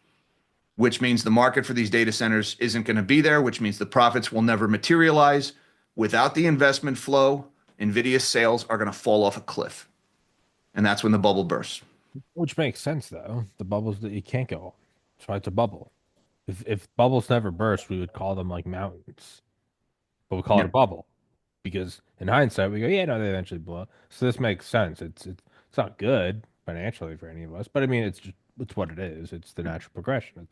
which means the market for these data centers isn't going to be there, which means the profits will never materialize. Without the investment flow, NVIDIA's sales are going to fall off a cliff. And that's when the bubble bursts. Which makes sense though. The bubbles that you can't go. That's why it's a bubble. If bubbles never burst, we would call them like mountains, but we call it a Yep. bubble because in hindsight we go, yeah, no, they eventually blow up. So this makes sense. It's not good financially for any of us, but I mean, it's what it is. It's the natural progression.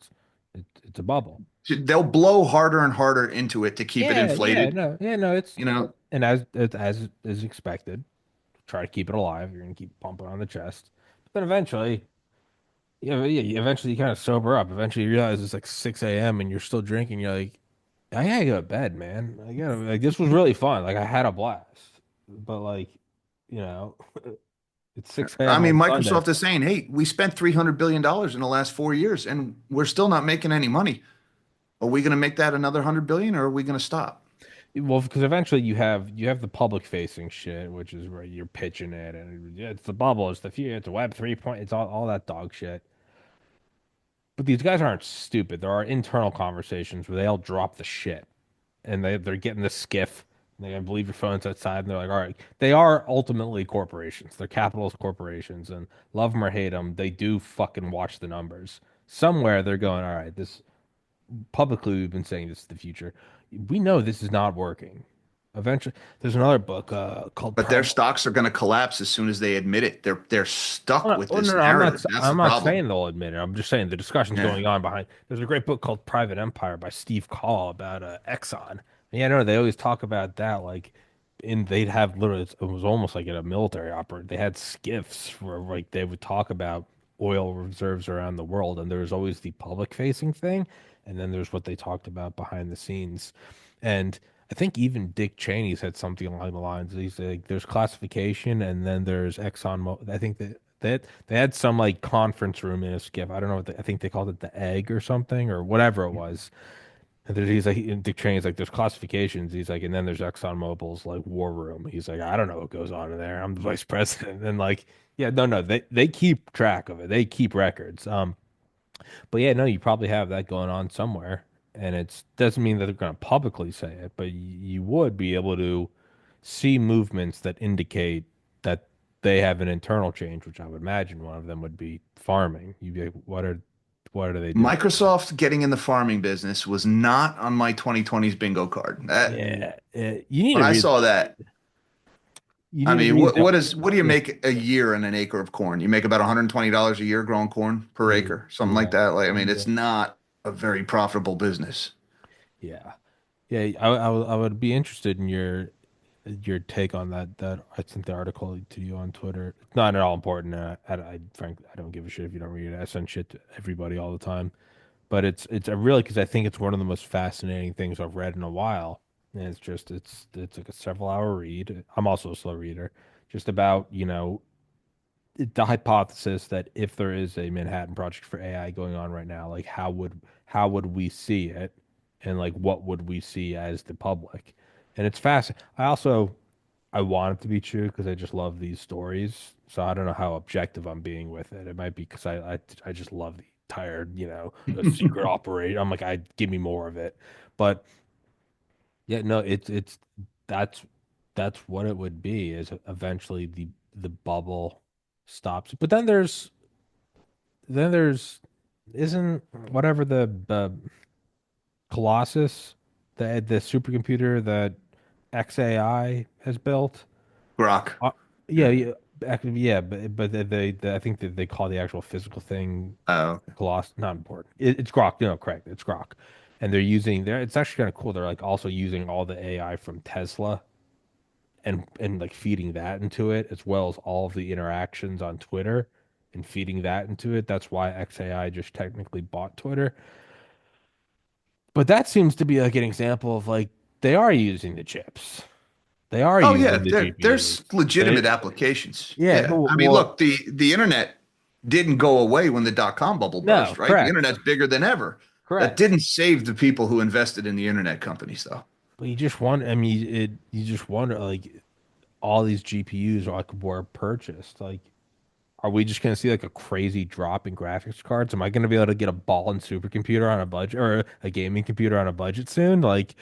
It's a bubble. They'll blow harder and harder into it to keep it inflated. Yeah, no. It's You know, and as is expected, try to keep it alive. You're gonna keep pumping on the chest, but then eventually. Eventually you kind of sober up. Eventually you realize it's like 6 a.m. and you're still drinking. You're like, I gotta go to bed, man. I gotta like this was really fun. Like I had a blast. But like, you know, it's 6 I a.m. mean, on Sunday. Microsoft is saying, hey, we spent $300 billion in the last 4 years and we're still not making any money. Are we going to make that another 100 billion or are we going to stop? Well, because eventually you have the public facing shit, which is where you're pitching it and yeah, it's the bubble, it's the future, it's Web 3 point, it's all that dog shit. But these guys aren't stupid. There are internal conversations where they all drop the shit. And they're getting the skiff. And they gotta leave your phones outside, and they're like, all right, they are ultimately corporations. They're capitalist corporations, and love them or hate them, they do fucking watch the numbers. Somewhere they're going, all right, this publicly we've been saying this is the future. We know this is not working. Eventually, there's another book called But their Private. stocks are going to collapse as soon as they admit it. They're stuck with Oh, no, this no, narrative. That's I'm the not problem. saying they'll admit it. I'm just saying the discussion's Yeah. going on behind. There's a great book called Private Empire by Steve Call about Exxon. And yeah, no, they always talk about that. Like, they'd have literally, it was almost like in a military operation. They had skiffs where like they would talk about oil reserves around the world, and there was always the public facing thing, and then there's what they talked about behind the scenes. And I think even Dick Cheney said something along the lines. He's like, there's classification, and then there's ExxonMobil. I think that they had some like conference room in a skiff. I don't know what I think they called it the egg or something or whatever it was. And he's like, and Dick Cheney's like, there's classifications. He's like, and then there's ExxonMobil's like war room. He's like, I don't know what goes on in there. I'm the vice president, and like, yeah, no, they keep track of it. They keep records. But yeah, no, you probably have that going on somewhere, and it doesn't mean that they're going to publicly say it, but you would be able to see movements that indicate that they have an internal change, which I would imagine one of them would be farming. You'd be like, what are they doing? Microsoft getting in the farming business was not on my 2020s bingo card. Yeah, you need When to I read. saw that, You I need to mean, read them. what do you Yeah, make a year in an acre of corn? You make about $120 a year growing corn per acre, something like yeah, that. Like, I mean, yeah, it's not a very profitable business. yeah. Yeah, I would be interested in your take on that. That I sent the article to you on Twitter. It's not at all important. I frankly I don't give a shit if you don't read it. I send shit to everybody all the time. But it's a really because I think it's one of the most fascinating things I've read in a while. And it's like a several hour read. I'm also a slow reader. Just about, the hypothesis that if there is a Manhattan Project for AI going on right now, like how would we see it, and like what would we see as the public? And it's fascinating. I want it to be true because I just love these stories. So I don't know how objective I'm being with it. It might be because I just love the entire, the secret operation. I'm like, give me more of it. But yeah, no, that's that's what it would be is eventually the bubble stops. But then there's isn't whatever the Colossus, the supercomputer that XAI has built. Grok. Uh, yeah, Yeah. yeah, yeah, but I think that they call the actual physical thing Oh, Colossus. Not important. It's Grok. No, correct. It's Grok, and they're using there. It's actually kind of cool. They're like also using all the AI from Tesla and like feeding that into it, as well as all of the interactions on Twitter and feeding that into it. That's why XAI just technically bought Twitter. But that seems to be like an example of like they are using the chips. They are oh yeah, using the GPUs. there's legitimate They, applications. yeah, Yeah. I mean, well, look, the internet didn't go away when the dot-com bubble no, burst, right? The correct, internet's bigger than ever. That correct. didn't save the people who invested in the internet companies, though. But you just wonder. I mean, you just wonder like all these GPUs are like were purchased. Like, are we just gonna see like a crazy drop in graphics cards? Am I gonna be able to get a ball and supercomputer on a budget or a gaming computer on a budget soon? Like,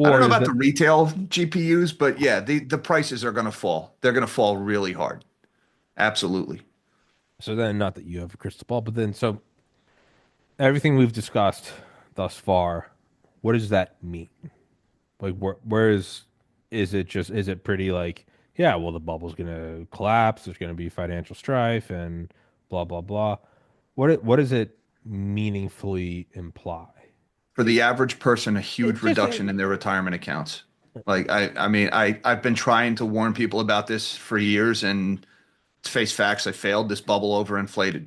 I don't or know is about that the retail GPUs, but yeah, the prices are going to fall. They're going to fall really hard. Absolutely. so then? Not that you have a crystal ball, but then so everything we've discussed thus far, what does that mean? Like, where is it pretty like, yeah, well, the bubble's gonna collapse, there's gonna be financial strife and blah blah blah. What does it meaningfully imply? For the average person, a huge It just reduction in their retirement accounts. Like I mean, I've been trying to warn people about this for years, and to face facts, I failed. This bubble overinflated.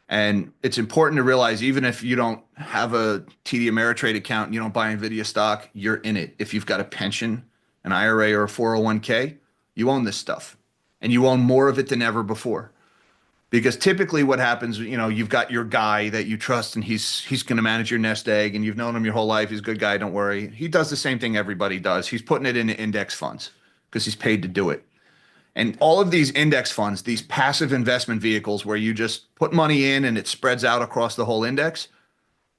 And it's important to realize even if you don't have a TD Ameritrade account and you don't buy Nvidia stock, you're in it. If you've got a pension, an IRA, or a 401k, you own this stuff. And you own more of it than ever before. Because typically what happens, you've got your guy that you trust and he's going to manage your nest egg and you've known him your whole life. He's a good guy, don't worry. He does the same thing everybody does. He's putting it into index funds because he's paid to do it. And all of these index funds, these passive investment vehicles where you just put money in and it spreads out across the whole index,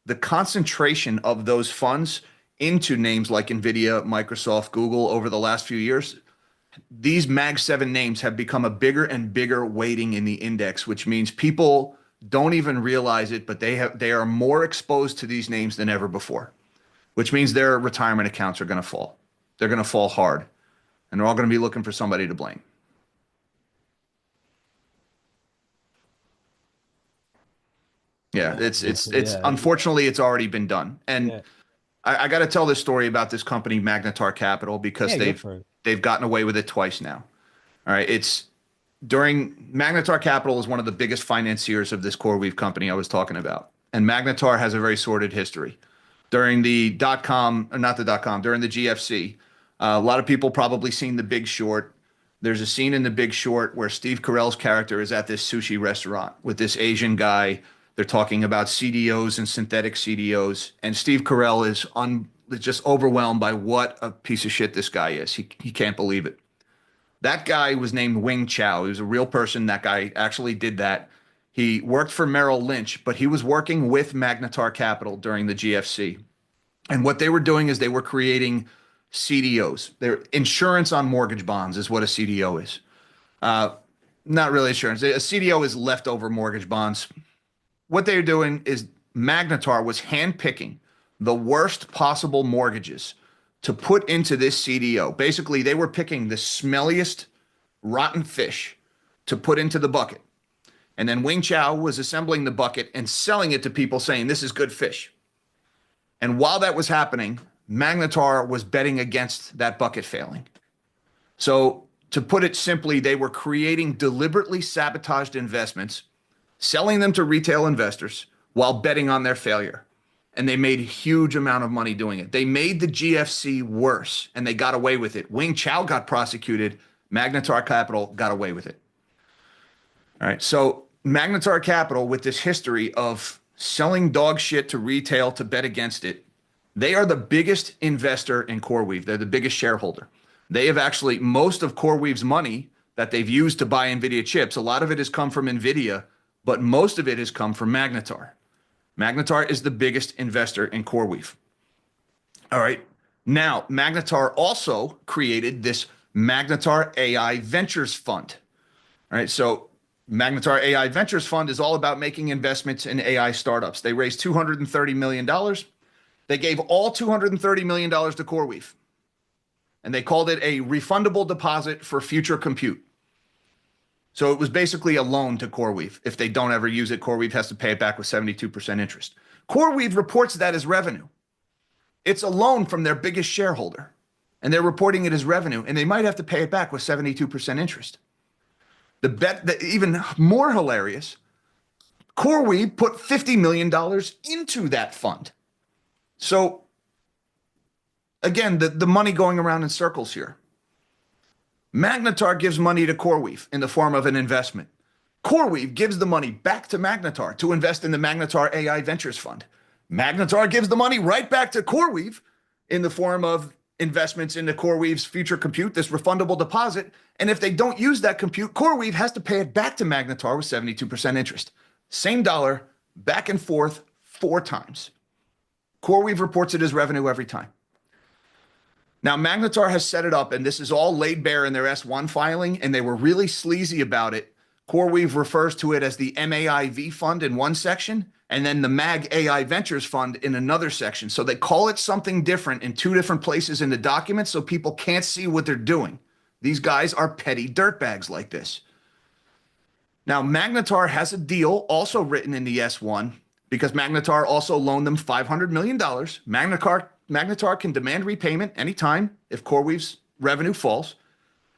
the concentration of those funds into names like Nvidia, Microsoft, Google over the last few years, these Mag 7 names have become a bigger and bigger weighting in the index, which means people don't even realize it, but they are more exposed to these names than ever before, which means their retirement accounts are going to fall. They're going to fall hard, and they're all going to be looking for somebody to blame. Yeah, yeah, it's yeah, unfortunately it's already been done. And yeah, I got to tell this story about this company, Magnetar Capital, because yeah, go they've for it. they've gotten away with it twice now. All right, it's during Magnetar Capital is one of the biggest financiers of this CoreWeave company I was talking about. And Magnetar has a very sordid history. during the dot com, or not the dot com, during the GFC. A lot of people probably seen The Big Short. There's a scene in The Big Short where Steve Carell's character is at this sushi restaurant with this Asian guy. They're talking about CDOs and synthetic CDOs, and Steve Carell is just overwhelmed by what a piece of shit this guy is. He can't believe it. That guy was named Wing Chow. He was a real person. That guy actually did that. He worked for Merrill Lynch, but he was working with Magnetar Capital during the GFC. And what they were doing is they were creating CDOs. They're insurance on mortgage bonds is what a CDO is. Uh, Not really insurance. A CDO is leftover mortgage bonds. What they're doing is Magnetar was handpicking the worst possible mortgages to put into this CDO. Basically, they were picking the smelliest rotten fish to put into the bucket. And then Wing Chow was assembling the bucket and selling it to people saying, this is good fish. And while that was happening, Magnetar was betting against that bucket failing. So, to put it simply, they were creating deliberately sabotaged investments, selling them to retail investors while betting on their failure. And they made a huge amount of money doing it. They made the GFC worse and they got away with it. Wing Chow got prosecuted. Magnetar Capital got away with it. All right. So Magnetar Capital, with this history of selling dog shit to retail to bet against it, they are the biggest investor in CoreWeave. They're the biggest shareholder. They have actually, most of CoreWeave's money that they've used to buy NVIDIA chips, a lot of it has come from NVIDIA, but most of it has come from Magnetar. Magnetar is the biggest investor in CoreWeave. All right. Now, Magnetar also created this Magnetar AI Ventures Fund. All right. So, Magnetar AI Ventures Fund is all about making investments in AI startups. They raised $230 million. They gave all $230 million to CoreWeave. And they called it a refundable deposit for future compute. So it was basically a loan to CoreWeave. If they don't ever use it, CoreWeave has to pay it back with 72% interest. CoreWeave reports that as revenue. It's a loan from their biggest shareholder, and they're reporting it as revenue, and they might have to pay it back with 72% interest. Even more hilarious, CoreWeave put $50 million into that fund. So again, the money going around in circles here. Magnetar gives money to CoreWeave in the form of an investment. CoreWeave gives the money back to Magnetar to invest in the Magnetar AI Ventures Fund. Magnetar gives the money right back to CoreWeave in the form of investments into CoreWeave's future compute, this refundable deposit. And if they don't use that compute, CoreWeave has to pay it back to Magnetar with 72% interest. Same dollar, back and forth 4 times. CoreWeave reports it as revenue every time. Now, Magnetar has set it up, and this is all laid bare in their S1 filing, and they were really sleazy about it. CoreWeave refers to it as the MAIV fund in one section, and then the MAG AI Ventures Fund in another section. So they call it something different in 2 different places in the document so people can't see what they're doing. These guys are petty dirtbags like this. Now, Magnetar has a deal also written in the S1 because Magnetar also loaned them $500 million. Magnetar can demand repayment anytime if CoreWeave's revenue falls.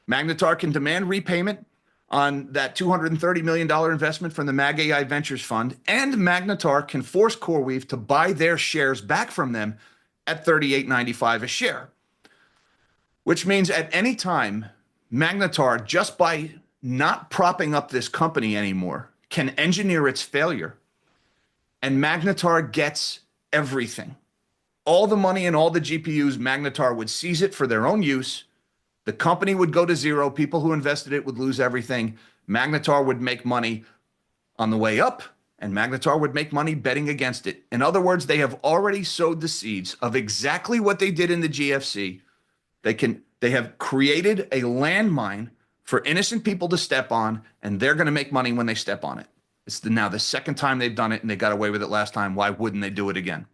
Magnetar can demand repayment on that $230 million investment from the MAG AI Ventures Fund, and Magnetar can force CoreWeave to buy their shares back from them at $38.95 a share, which means at any time, Magnetar, just by not propping up this company anymore, can engineer its failure, and Magnetar gets everything. All the money and all the GPUs, Magnetar would seize it for their own use. The company would go to zero. People who invested it would lose everything. Magnetar would make money on the way up, and Magnetar would make money betting against it. In other words, they have already sowed the seeds of exactly what they did in the GFC. They have created a landmine for innocent people to step on, and they're going to make money when they step on it. It's now the second time they've done it, and they got away with it last time. Why wouldn't they do it again?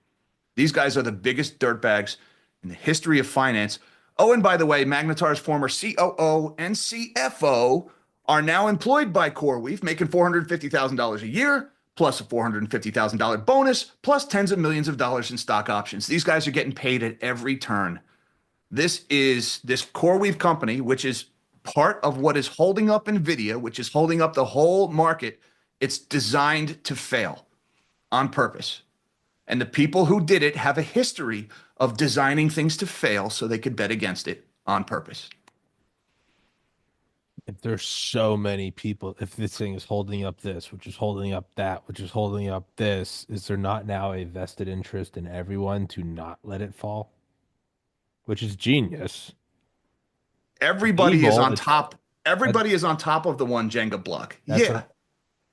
These guys are the biggest dirtbags in the history of finance. Oh, and by the way, Magnetar's former COO and CFO are now employed by CoreWeave, making $450,000 a year, plus a $450,000 bonus, plus tens of millions of dollars in stock options. These guys are getting paid at every turn. This CoreWeave company, which is part of what is holding up NVIDIA, which is holding up the whole market. It's designed to fail on purpose. And the people who did it have a history of designing things to fail so they could bet against it on purpose. If there's so many people, if this thing is holding up this, which is holding up that, which is holding up this, is there not now a vested interest in everyone to not let it fall? Which is genius. It's Everybody is evil. on It's top. that, Everybody is on top of the one Jenga block. that's Yeah, what,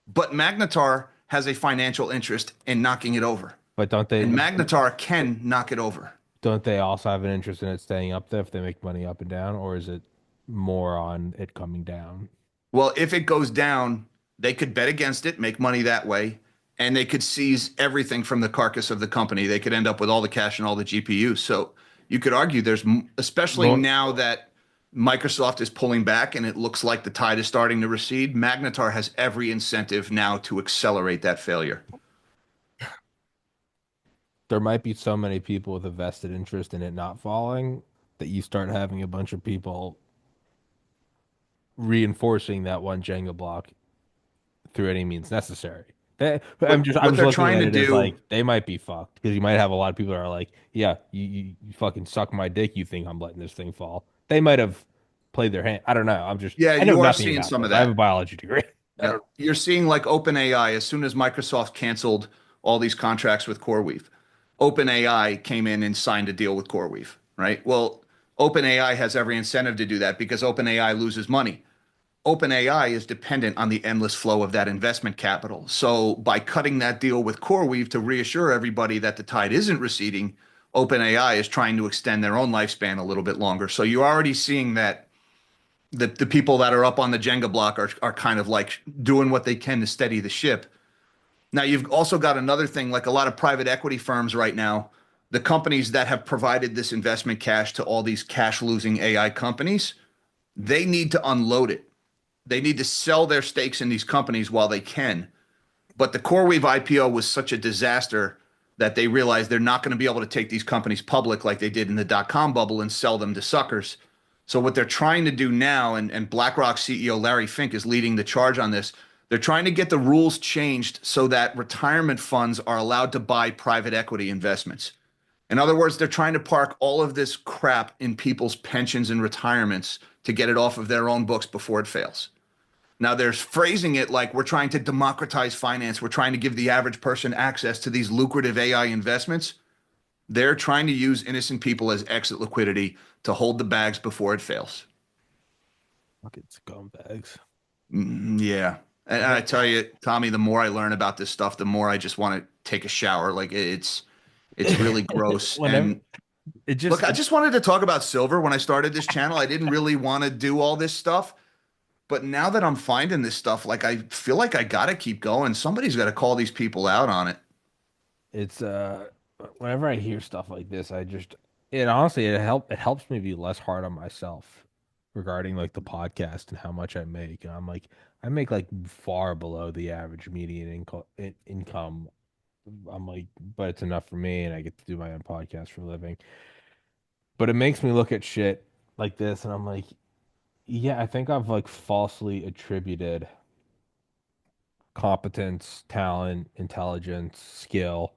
but Magnetar has a financial interest in knocking it over, but and Magnetar can knock it over. don't they also have an interest in it staying up there if they make money up and down, or is it more on it coming down? Well, if it goes down, they could bet against it, make money that way, and they could seize everything from the carcass of the company. They could end up with all the cash and all the GPUs. So you could argue especially Well, now that Microsoft is pulling back and it looks like the tide is starting to recede, Magnetar has every incentive now to accelerate that failure. there might be so many people with a vested interest in it not falling that you start having a bunch of people reinforcing that one Jenga block through any means necessary. I'm What just I'm what just they're looking trying at to it as do, like they might be fucked because you might have a lot of people that are like, yeah, you fucking suck my dick. You think I'm letting this thing fall? They might have played their hand. I don't know. yeah, I know you are nothing seeing about some this. of I have a that. biology degree. I Yeah, don't. you're seeing like OpenAI, as soon as Microsoft canceled all these contracts with CoreWeave, OpenAI came in and signed a deal with CoreWeave, right? Well, OpenAI has every incentive to do that because OpenAI loses money. OpenAI is dependent on the endless flow of that investment capital. So by cutting that deal with CoreWeave to reassure everybody that the tide isn't receding, OpenAI is trying to extend their own lifespan a little bit longer. So you're already seeing that the people that are up on the Jenga block are kind of like doing what they can to steady the ship. Now you've also got another thing, like a lot of private equity firms right now, the companies that have provided this investment cash to all these cash losing AI companies, they need to unload it. They need to sell their stakes in these companies while they can. But the CoreWeave IPO was such a disaster that they realized they're not going to be able to take these companies public like they did in the dot-com bubble and sell them to suckers. So what they're trying to do now, and BlackRock CEO Larry Fink is leading the charge on this, they're trying to get the rules changed so that retirement funds are allowed to buy private equity investments. In other words, they're trying to park all of this crap in people's pensions and retirements to get it off of their own books before it fails. Now, there's phrasing it like we're trying to democratize finance. We're trying to give the average person access to these lucrative AI investments. They're trying to use innocent people as exit liquidity to hold the bags before it fails. Fucking scumbags. Yeah. And I tell you, Tommy, the more I learn about this stuff, the more I just want to take a shower. Like it's really gross. Whenever And it just look, I just wanted to talk about silver when I started this channel. I didn't really want to do all this stuff. But now that I'm finding this stuff, like I feel like I gotta keep going. Somebody's got to call these people out on it. it's whenever I hear stuff like this, it honestly it helps me be less hard on myself regarding like the podcast and how much I make. And I'm like I make like far below the average median income. I'm like, but it's enough for me and I get to do my own podcast for a living. But it makes me look at shit like this and I'm like, yeah, I think I've like falsely attributed competence, talent, intelligence, skill,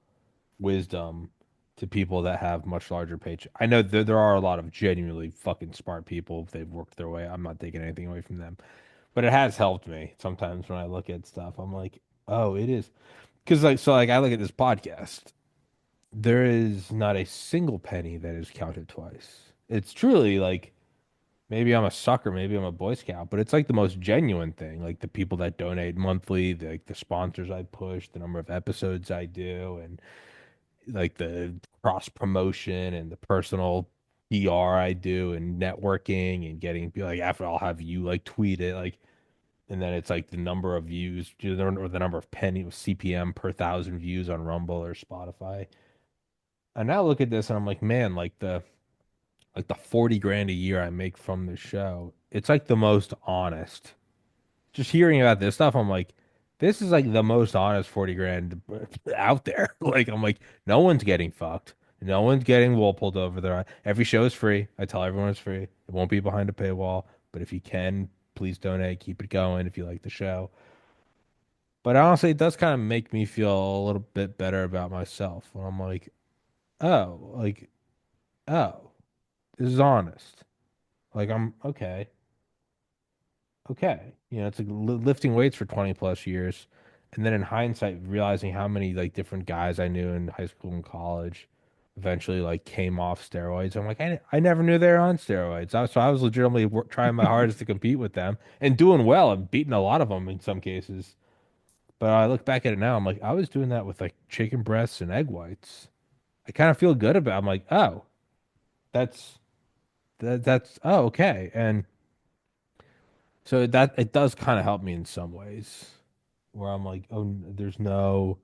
wisdom to people that have much larger paycheck. I know there are a lot of genuinely fucking smart people if they've worked their way. I'm not taking anything away from them, but it has helped me sometimes when I look at stuff. I'm like, oh, it is because like I look at this podcast. There is not a single penny that is counted twice. It's truly like maybe I'm a sucker, maybe I'm a Boy Scout, but it's like the most genuine thing. Like the people that donate monthly, like the sponsors I push, the number of episodes I do, and like the cross promotion and the personal PR I do and networking and getting like after I'll have you like tweet it like and then it's like the number of views or the number of penny CPM per thousand views on Rumble or Spotify. And now look at this and I'm like, man, like the 40 grand a year I make from this show, it's like the most honest. Just hearing about this stuff, I'm like, this is like the most honest 40 grand out there. Like, I'm like, no one's getting fucked. No one's getting wool pulled over their eye. Every show is free. I tell everyone it's free. It won't be behind a paywall. But if you can, please donate. Keep it going if you like the show. But honestly, it does kind of make me feel a little bit better about myself when I'm like, oh, this is honest. Like I'm okay, okay. It's like lifting weights for 20 plus years, and then in hindsight, realizing how many like different guys I knew in high school and college eventually like came off steroids. I'm like, I never knew they were on steroids. So I was legitimately trying my hardest to compete with them and doing well and beating a lot of them in some cases. But I look back at it now, I'm like, I was doing that with like chicken breasts and egg whites. I kind of feel good about it. I'm like, oh, that's that's oh, okay. And so that it does kind of help me in some ways where I'm like, oh, there's no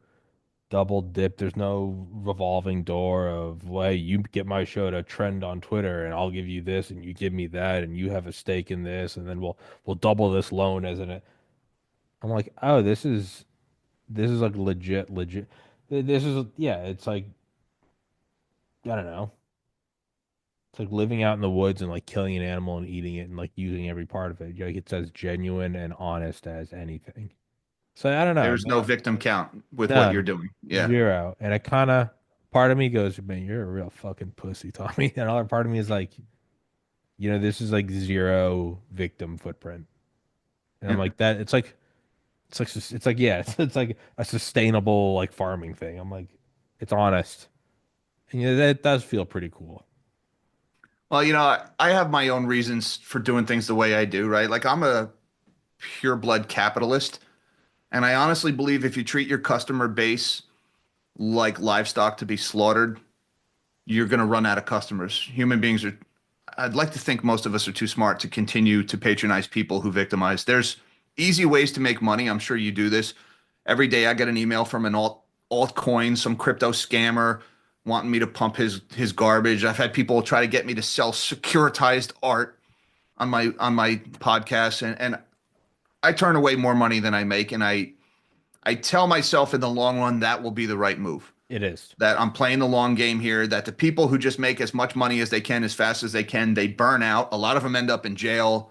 double dip, there's no revolving door of, well, hey, you get my show to trend on Twitter and I'll give you this and you give me that and you have a stake in this and then we'll double this loan as an I'm like, oh, this is like legit. This is yeah, it's like I don't know. It's like living out in the woods and like killing an animal and eating it and like using every part of it. Like it's as genuine and honest as anything. So I don't know, There's no man. victim count with what you're None. doing. Yeah. Zero. And it kind of part of me goes, man, you're a real fucking pussy, Tommy. And another part of me is like, this is like zero victim footprint. And I'm Yeah. like that. It's like yeah, it's like a sustainable like farming thing. I'm like, it's honest. And that does feel pretty cool. Well, I have my own reasons for doing things the way I do, right? Like I'm a pure blood capitalist, and I honestly believe if you treat your customer base like livestock to be slaughtered, you're going to run out of customers. Human beings are, I'd like to think most of us are too smart to continue to patronize people who victimize. There's easy ways to make money. I'm sure you do this. Every day I get an email from an altcoin, some crypto scammer wanting me to pump his garbage. I've had people try to get me to sell securitized art on my podcast, and I turn away more money than I make, and I tell myself in the long run that will be the right move. It is. That I'm playing the long game here, that the people who just make as much money as they can as fast as they can, they burn out. A lot of them end up in jail.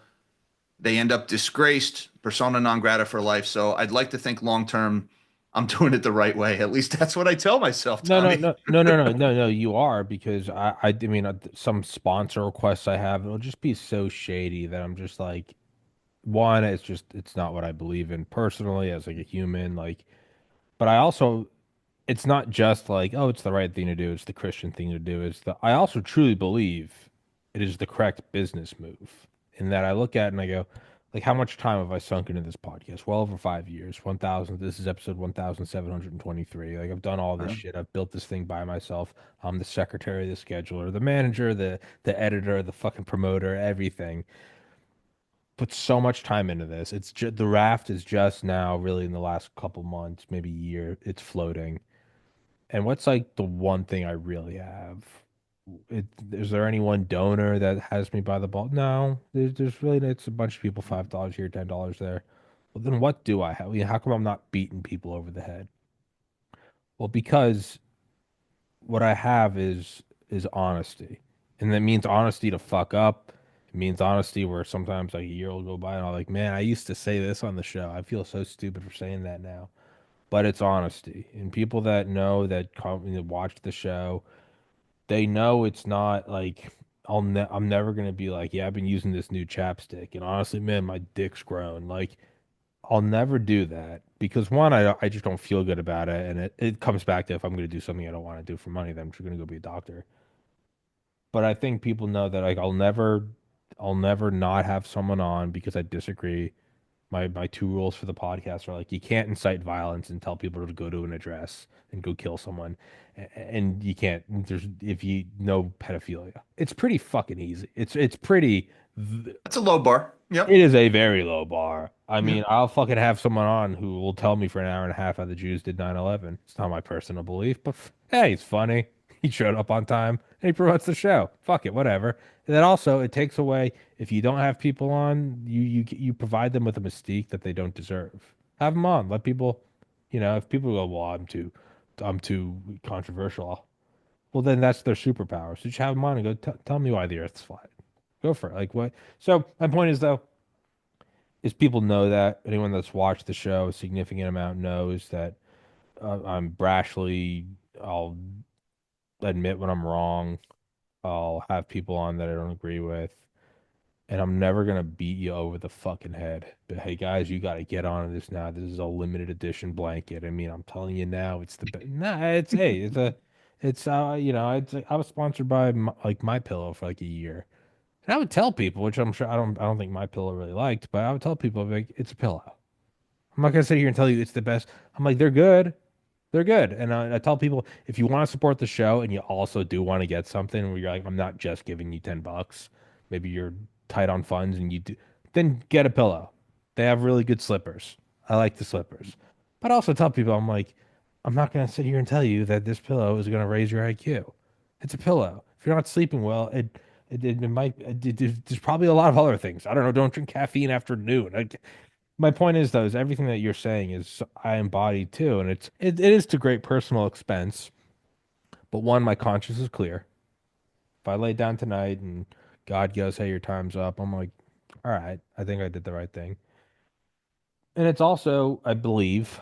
They end up disgraced, persona non grata for life. So I'd like to think long term I'm doing it the right way. At least that's what I tell myself, No, no, Tommy. no, no, no, no, no, no. You are because I mean, some sponsor requests I have, it'll just be so shady that I'm just like, one, it's not what I believe in personally as like a human, like, but I also, it's not just like, oh, it's the right thing to do, it's the Christian thing to do. I also truly believe it is the correct business move in that I look at it and I go, like, how much time have I sunk into this podcast? Well over 5 years. 1,000. This is episode 1,723. Like, I've done all this shit. I've built this thing by myself. I'm the secretary, the scheduler, the manager, the editor, the fucking promoter, everything. Put so much time into this. The raft is just now, really, in the last couple months, maybe year, it's floating. And what's like the one thing I really have? Is there any one donor that has me by the ball? No, there's really it's a bunch of people, $5 here, $10 there. Well, then what do I have? How come I'm not beating people over the head? Well, because what I have is honesty, and that means honesty to fuck up. It means honesty where sometimes like a year will go by and I'm like, man, I used to say this on the show. I feel so stupid for saying that now, but it's honesty, and people that know that come watch the show they know it's not like I'm never gonna be like, yeah, I've been using this new chapstick, and honestly, man, my dick's grown. Like, I'll never do that because one, I just don't feel good about it, and it comes back to if I'm gonna do something I don't want to do for money, then I'm just gonna go be a doctor. But I think people know that like I'll never not have someone on because I disagree. My two rules for the podcast are like you can't incite violence and tell people to go to an address and go kill someone, and you can't. There's if you know pedophilia, it's pretty fucking easy. It's pretty. That's a low bar. It Yep. is a very low bar. I mean, Yep. I'll fucking have someone on who will tell me for an hour and a half how the Jews did 9/11. It's not my personal belief, but hey, it's funny. He showed up on time and he promotes the show. Fuck it, whatever. And then also it takes away if you don't have people on, you provide them with a mystique that they don't deserve. Have them on. Let people, if people go, well, I'm too controversial. Well, then that's their superpower. So just have them on and go tell me why the Earth's flat. Go for it. Like what? So my point is though. is people know that anyone that's watched the show a significant amount knows that I'm brashly. I'll admit when I'm wrong. I'll have people on that I don't agree with, and I'm never gonna beat you over the fucking head. But hey, guys, you got to get on this now. This is a limited edition blanket. I mean, I'm telling you now, it's the best. Nah, it's hey, it's it's I was sponsored by like My Pillow for like a year, and I would tell people, which I'm sure I don't think My Pillow really liked, but I would tell people like it's a pillow. I'm not gonna sit here and tell you it's the best. I'm like they're good. They're good. And I tell people if you want to support the show and you also do want to get something where you're like, I'm not just giving you $10. Maybe you're tight on funds and you do, then get a pillow. They have really good slippers. I like the slippers. But I also tell people, I'm like, I'm not going to sit here and tell you that this pillow is going to raise your IQ. It's a pillow. If you're not sleeping well, it might, there's probably a lot of other things. I don't know. Don't drink caffeine after noon. My point is though, is everything that you're saying is I embody too, and it is to great personal expense. But one, my conscience is clear. If I lay down tonight and God goes, "Hey, your time's up," I'm like, "All right, I think I did the right thing." And it's also, I believe,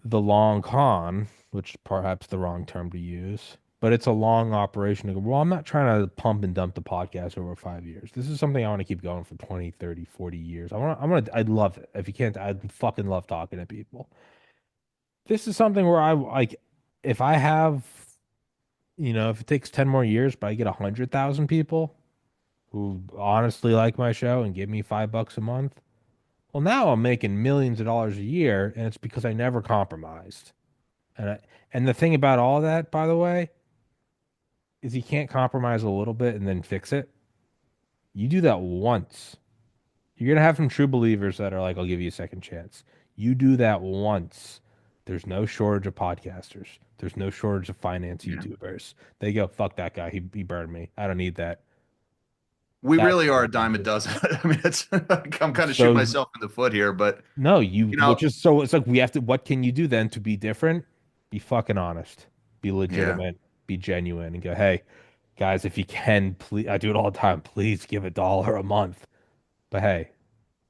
the long con, which is perhaps the wrong term to use, but it's a long operation to go, well, I'm not trying to pump and dump the podcast over 5 years. This is something I want to keep going for 20, 30, 40 years. I'd love it. If you can't, I'd fucking love talking to people. This is something where I like, if I have, if it takes 10 more years, but I get 100,000 people who honestly like my show and give me $5 a month, well, now I'm making millions of dollars a year, and it's because I never compromised. And the thing about all that, by the way, is you can't compromise a little bit and then fix it. You do that once. You're gonna have some true believers that are like, I'll give you a second chance. You do that once. There's no shortage of podcasters. There's no shortage of finance Yeah. YouTubers. They go, fuck that guy. He burned me. I don't need that. We That's really what are a dime a happens. dozen. I mean, it's I'm kind of shooting So myself in the foot here, but no, you you which know, is so it's like we have to what can you do then to be different? Be fucking honest. Be yeah. legitimate. Be genuine and go, hey, guys, if you can, please I do it all the time. Please give $1 a month. But hey,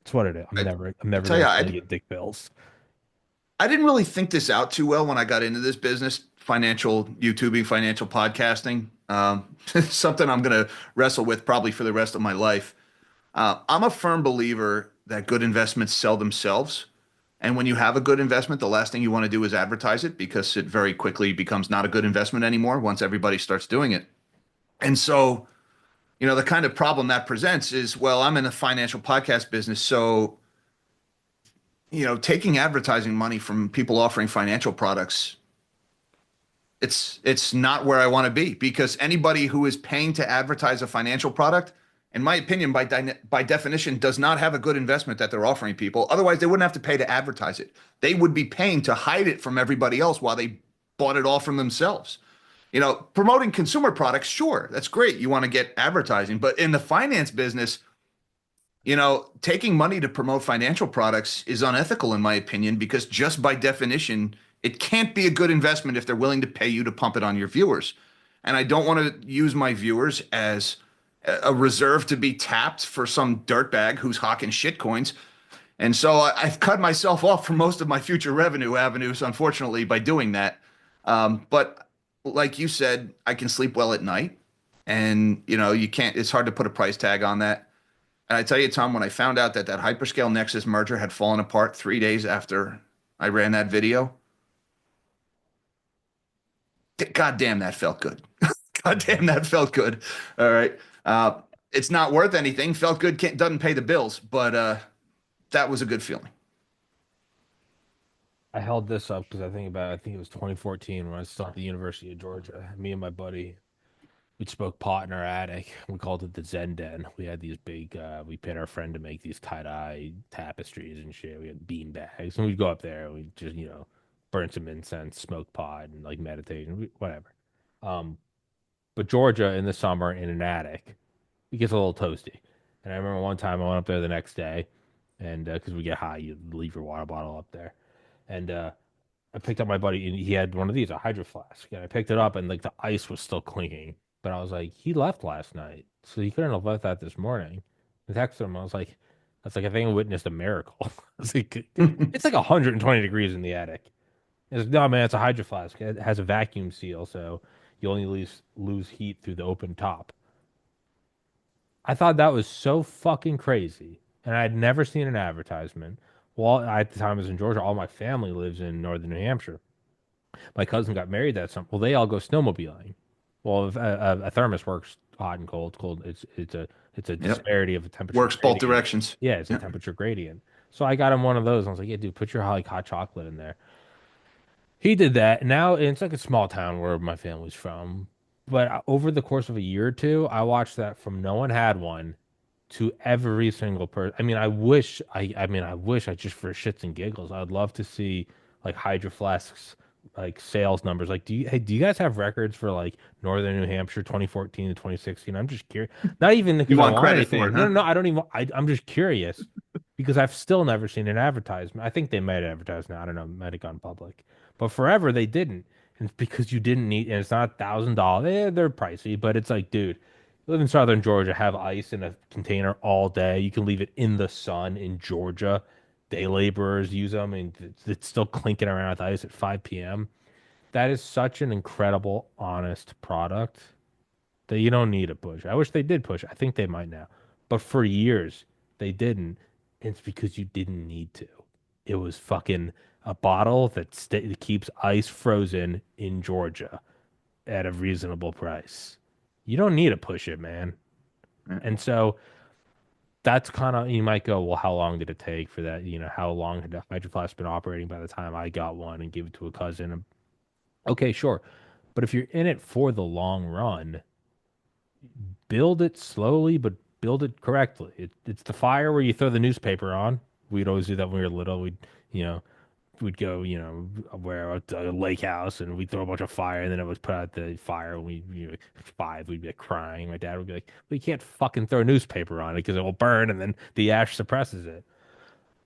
it's what it is. I, I'm I never tell you, gonna sell you dick pills. I didn't really think this out too well when I got into this business, financial YouTubing, financial podcasting. Something I'm going to wrestle with probably for the rest of my life. I'm a firm believer that good investments sell themselves. And when you have a good investment, the last thing you want to do is advertise it because it very quickly becomes not a good investment anymore once everybody starts doing it. And so, the kind of problem that presents is, well, I'm in the financial podcast business. So, taking advertising money from people offering financial products, it's not where I want to be because anybody who is paying to advertise a financial product, in my opinion, by definition, does not have a good investment that they're offering people. Otherwise, they wouldn't have to pay to advertise it. They would be paying to hide it from everybody else while they bought it all from themselves. Promoting consumer products, sure, that's great. You want to get advertising, but in the finance business, taking money to promote financial products is unethical, in my opinion, because just by definition, it can't be a good investment if they're willing to pay you to pump it on your viewers. And I don't want to use my viewers as a reserve to be tapped for some dirtbag who's hawking shit coins. And so I've cut myself off from most of my future revenue avenues, unfortunately, by doing that. But like you said, I can sleep well at night. And, you can't, it's hard to put a price tag on that. And I tell you, Tom, when I found out that that Hyperscale Nexus merger had fallen apart 3 days after I ran that video, God damn, that felt good. God damn, that felt good. All right. It's not worth anything. Felt good. Doesn't pay the bills, but that was a good feeling. I held this up because I think it was 2014 when I was still at the University of Georgia. Me and my buddy, we smoked pot in our attic. We called it the Zen Den. We had these big, we paid our friend to make these tie-dye tapestries and shit. We had bean bags. And we'd go up there and we'd just, burn some incense, smoke pot, and like meditate and whatever. Um, but Georgia in the summer in an attic, it gets a little toasty. And I remember one time I went up there the next day and because we get high, you leave your water bottle up there. And I picked up my buddy, and he had one of these, a hydro flask. And I picked it up, and like the ice was still clinging. But I was like, he left last night, so he couldn't have left that this morning. I texted him. I was like, That's like I think I witnessed a miracle. It's like 120 degrees in the attic. No, man, it's a hydro flask. It has a vacuum seal, so you only lose heat through the open top. I thought that was so fucking crazy, and I had never seen an advertisement. Well, at the time I was in Georgia. All my family lives in northern New Hampshire. My cousin got married that summer. Well, they all go snowmobiling. Well, if a thermos works hot and cold. Cold. It's a Yep. disparity of a temperature Works both gradient. directions. Yeah, it's a Yeah. temperature gradient. So I got him one of those. I was like, yeah, dude, put your like hot chocolate in there. He did that. Now it's like a small town where my family's from. But over the course of a year or two, I watched that from no one had one to every single person. I mean, I wish I just for shits and giggles, I would love to see like Hydro Flask's like sales numbers. Like, do you guys have records for like Northern New Hampshire 2014 to 2016? I'm just curious. Not even You because I want want credit for anything. it, No, huh? no, no. I don't even. I'm just curious because I've still never seen an advertisement. I think they might have advertised now. I don't know. Might have gone public, but forever they didn't. And it's because you didn't need. And it's not $1,000. They're pricey, but it's like, dude. You live in southern Georgia, have ice in a container all day. You can leave it in the sun in Georgia. Day laborers use them, and it's still clinking around with ice at 5 p.m. That is such an incredible, honest product that you don't need a push. I wish they did push. I think they might now. But for years, they didn't. And it's because you didn't need to. It was fucking a bottle that keeps ice frozen in Georgia at a reasonable price. You don't need to push it, man. Yeah. And so that's kind of, you might go, well, how long did it take for that? How long had the Hydro Flask been operating by the time I got one and gave it to a cousin? Okay, sure. But if you're in it for the long run, build it slowly, but build it correctly. It's the fire where you throw the newspaper on. We'd always do that when we were little. You know, we'd go, where a lake house and we'd throw a bunch of fire and then it would put out the fire and five, we'd be like crying. My dad would be like, well, you can't fucking throw newspaper on it because it will burn and then the ash suppresses it.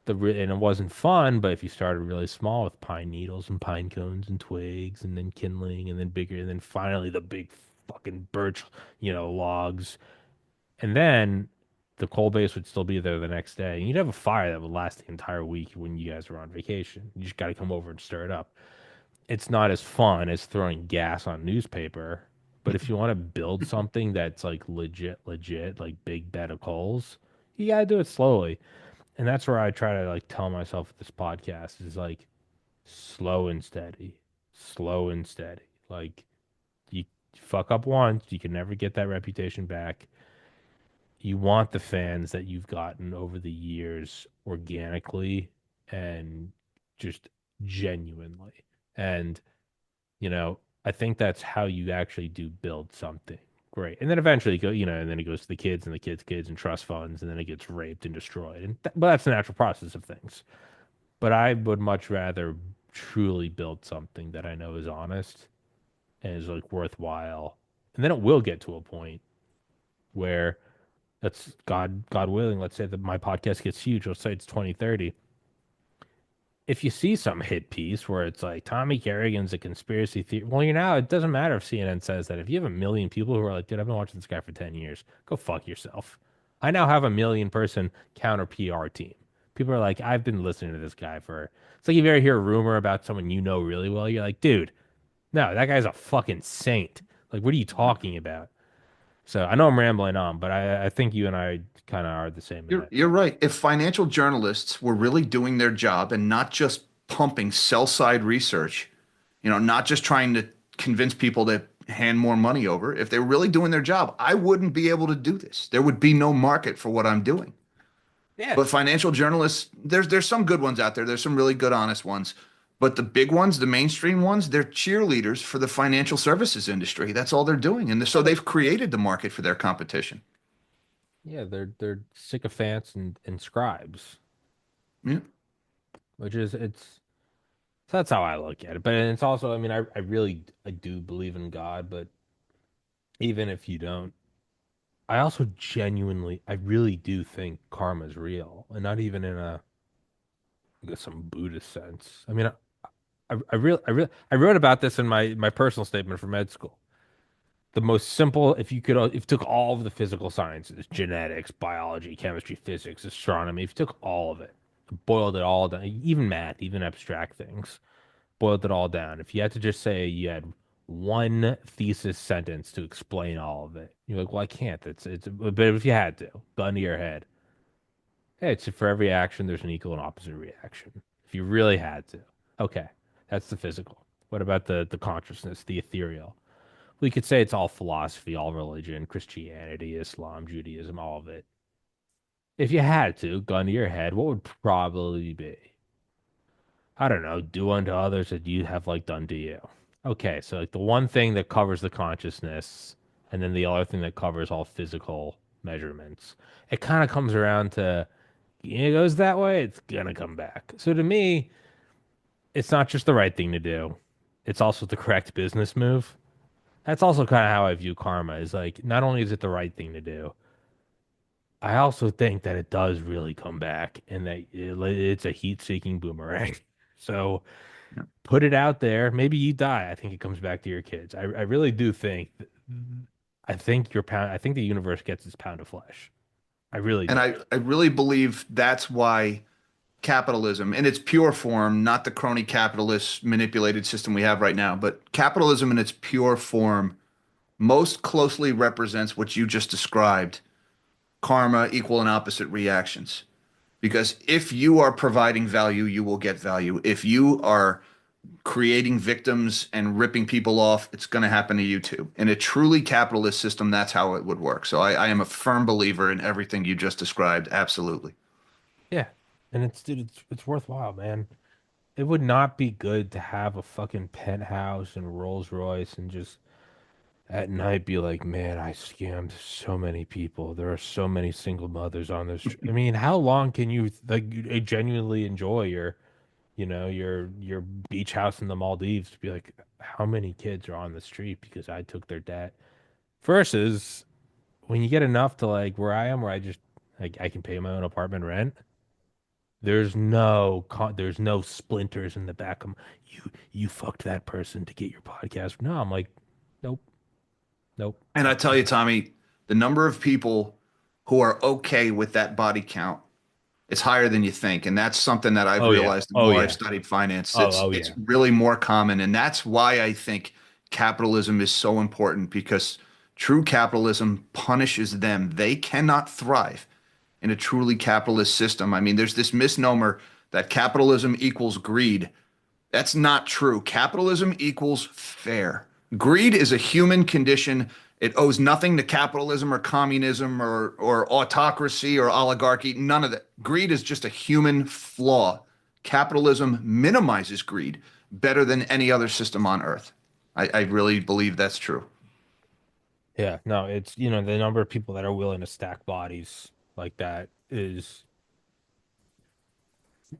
And it wasn't fun, but if you started really small with pine needles and pine cones and twigs and then kindling and then bigger and then finally the big fucking birch, logs. And then the coal base would still be there the next day. And you'd have a fire that would last the entire week when you guys were on vacation. You just got to come over and stir it up. It's not as fun as throwing gas on newspaper, but if you want to build something that's like legit, like big bed of coals, you got to do it slowly. And that's where I try to like tell myself with this podcast is like slow and steady, slow and steady. Like you fuck up once, you can never get that reputation back. You want the fans that you've gotten over the years organically and just genuinely. And, I think that's how you actually do build something great. And then eventually and then it goes to the kids and the kids' kids and trust funds and then it gets raped and destroyed. But that's the natural process of things. But I would much rather truly build something that I know is honest and is like worthwhile. And then it will get to a point where that's God willing. Let's say that my podcast gets huge. Let's say it's 2030. If you see some hit piece where it's like Tommy Carrigan's a conspiracy theory, well, it doesn't matter if CNN says that. If you have a million people who are like, dude, I've been watching this guy for 10 years, go fuck yourself. I now have a million person counter PR team. People are like, I've been listening to this guy for. It's like if you ever hear a rumor about someone you know really well, you're like, dude, no, that guy's a fucking saint. Like, what are you talking about? So I know I'm rambling on, but I think you and I kind of are the same in You're that you're sense. right. If financial journalists were really doing their job and not just pumping sell side research, not just trying to convince people to hand more money over, if they were really doing their job, I wouldn't be able to do this. There would be no market for what I'm doing. Yeah. But financial journalists, there's some good ones out there. There's some really good, honest ones. But the big ones, the mainstream ones, they're cheerleaders for the financial services industry. That's all they're doing. And so Yeah, they've created the market for their competition. they're sycophants and scribes, Yeah. which is it's so that's how I look at it. But it's also, I mean, I really I do believe in God, but even if you don't, I also genuinely I really do think karma's real, and not even in I guess some Buddhist sense. I mean, I wrote about this in my personal statement for med school. The most simple, if you could, if you took all of the physical sciences, genetics, biology, chemistry, physics, astronomy, if you took all of it, boiled it all down, even math, even abstract things, boiled it all down. If you had to just say you had one thesis sentence to explain all of it, you're like, well, I can't. But if you had to, gun to your head, hey, it's for every action, there's an equal and opposite reaction. If you really had to, okay, that's the physical. What about the consciousness, the ethereal? We could say it's all philosophy, all religion, Christianity, Islam, Judaism, all of it. If you had to, gun to your head, what would probably be? I don't know, do unto others that you have like done to you. Okay, so like the one thing that covers the consciousness, and then the other thing that covers all physical measurements. It kind of comes around to it goes that way, it's gonna come back. So to me, it's not just the right thing to do. It's also the correct business move. That's also kind of how I view karma is like not only is it the right thing to do, I also think that it does really come back and that it's a heat-seeking boomerang. So put it out there. Maybe you die. I think it comes back to your kids. I really do think I think your pound I think the universe gets its pound of flesh. I really And do. I really believe that's why capitalism in its pure form, not the crony capitalist manipulated system we have right now, but capitalism in its pure form most closely represents what you just described, karma, equal and opposite reactions. Because if you are providing value, you will get value. If you are creating victims and ripping people off, it's going to happen to you too. In a truly capitalist system, that's how it would work. So I am a firm believer in everything you just described. Absolutely. Yeah. And it's dude, it's worthwhile, man. It would not be good to have a fucking penthouse and Rolls Royce and just at night be like, man, I scammed so many people. There are so many single mothers on this. I mean, how long can you like genuinely enjoy your beach house in the Maldives to be like, how many kids are on the street because I took their debt? Versus when you get enough to like where I am, where I just like I can pay my own apartment rent. There's no splinters in the back of you fucked that person to get your podcast. No, I'm like, nope, nope. And I tell you, Tommy, the number of people who are okay with that body count, it's higher than you think. And that's something that I've Oh yeah. realized the Oh more I've yeah. studied finance. Oh It's yeah. really more common. And that's why I think capitalism is so important because true capitalism punishes them. They cannot thrive in a truly capitalist system. I mean, there's this misnomer that capitalism equals greed. That's not true. Capitalism equals fair. Greed is a human condition. It owes nothing to capitalism or communism or autocracy or oligarchy. None of that. Greed is just a human flaw. Capitalism minimizes greed better than any other system on earth. I really believe that's true. Yeah. No, it's the number of people that are willing to stack bodies like that is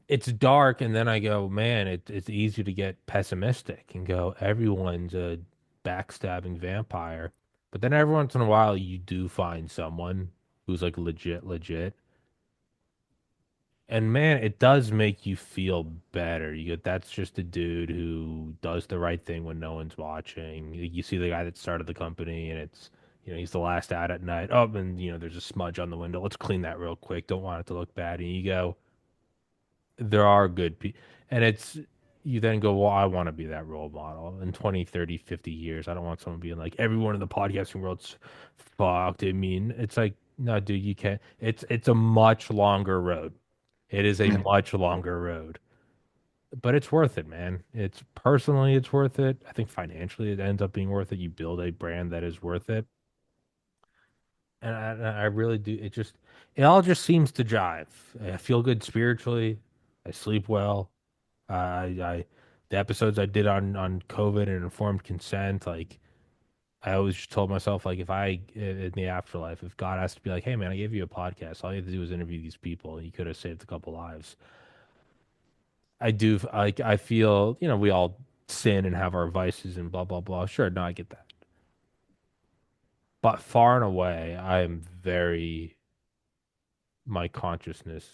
it's dark, and then I go, man, it's easy to get pessimistic and go, everyone's a backstabbing vampire. But then every once in a while, you do find someone who's like legit, legit. And man, it does make you feel better. You go, that's just a dude who does the right thing when no one's watching. You see the guy that started the company, and he's the last out at night. Oh, and there's a smudge on the window. Let's clean that real quick. Don't want it to look bad. And you go, there are good people. And you then go, well, I want to be that role model in 20, 30, 50 years. I don't want someone being like, everyone in the podcasting world's fucked. I mean, it's like, no, dude, you can't. It's a much longer road. It is a Yeah. much longer road, but it's worth it, man. It's worth it. I think financially it ends up being worth it. You build a brand that is worth it. And I really do. It all just seems to jive. I feel good spiritually. I sleep well. The episodes I did on COVID and informed consent, like I always just told myself, like if I in the afterlife, if God has to be like, hey man, I gave you a podcast, all you have to do is interview these people, and you could have saved a couple lives. I do like I feel, we all sin and have our vices and blah blah blah. Sure, no, I get that. But far and away, I am very my consciousness,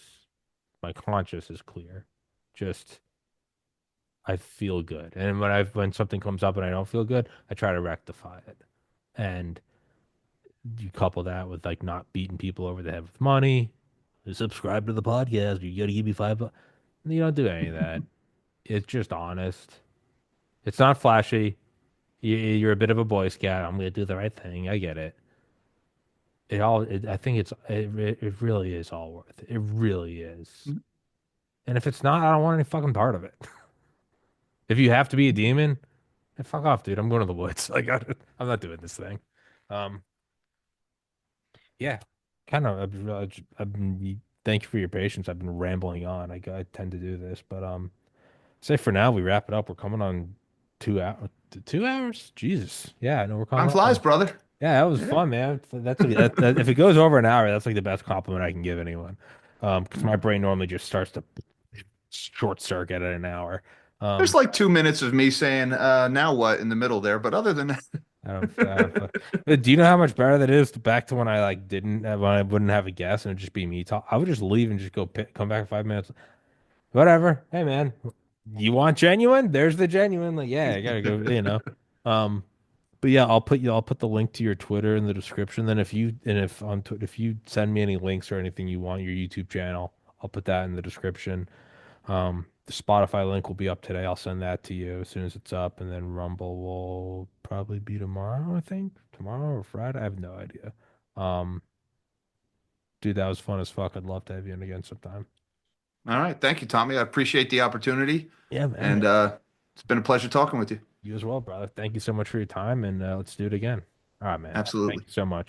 my conscience is clear. Just I feel good. And when something comes up and I don't feel good, I try to rectify it. And you couple that with like not beating people over the head with money. Subscribe to the podcast. You got to give me $5. You don't do any of that. It's just honest. It's not flashy. You're a bit of a Boy Scout. I'm gonna do the right thing. I get it. I think it really is all worth it. It really is. And if it's not, I don't want any fucking part of it. If you have to be a demon, then fuck off, dude. I'm going to the woods. Like I'm not doing this thing. Um, yeah, kind of. I've been. Thank you for your patience. I've been rambling on. I tend to do this, but say for now we wrap it up. We're coming on 2 hours. 2 hours? Jesus. Yeah, no, we're Time coming up flies, on. brother. Yeah, that was Yeah. fun, man. If it goes over an hour, that's like the best compliment I can give anyone. Because my brain normally just starts to short circuit at an hour. There's Um, like 2 minutes of me saying, now what in the middle there. But other than I don't, but do you know how much better that is back to when I like didn't when I wouldn't have a guest and it'd just be me talk. I would just leave and just come back in 5 minutes. Whatever. Hey man, you want genuine? There's the genuine. Like yeah, I gotta go. Um, but yeah, I'll put the link to your Twitter in the description. Then if you send me any links or anything you want your YouTube channel, I'll put that in the description. The Spotify link will be up today. I'll send that to you as soon as it's up, and then Rumble will probably be tomorrow, I think. Tomorrow or Friday. I have no idea. Um, dude, that was fun as fuck. I'd love to have you in again sometime. all right, thank you, Tommy. I appreciate the opportunity, Yeah, man. and it's been a pleasure talking with you. You as well, brother. Thank you so much for your time, and let's do it again. All right, man. Thank Absolutely. you so much.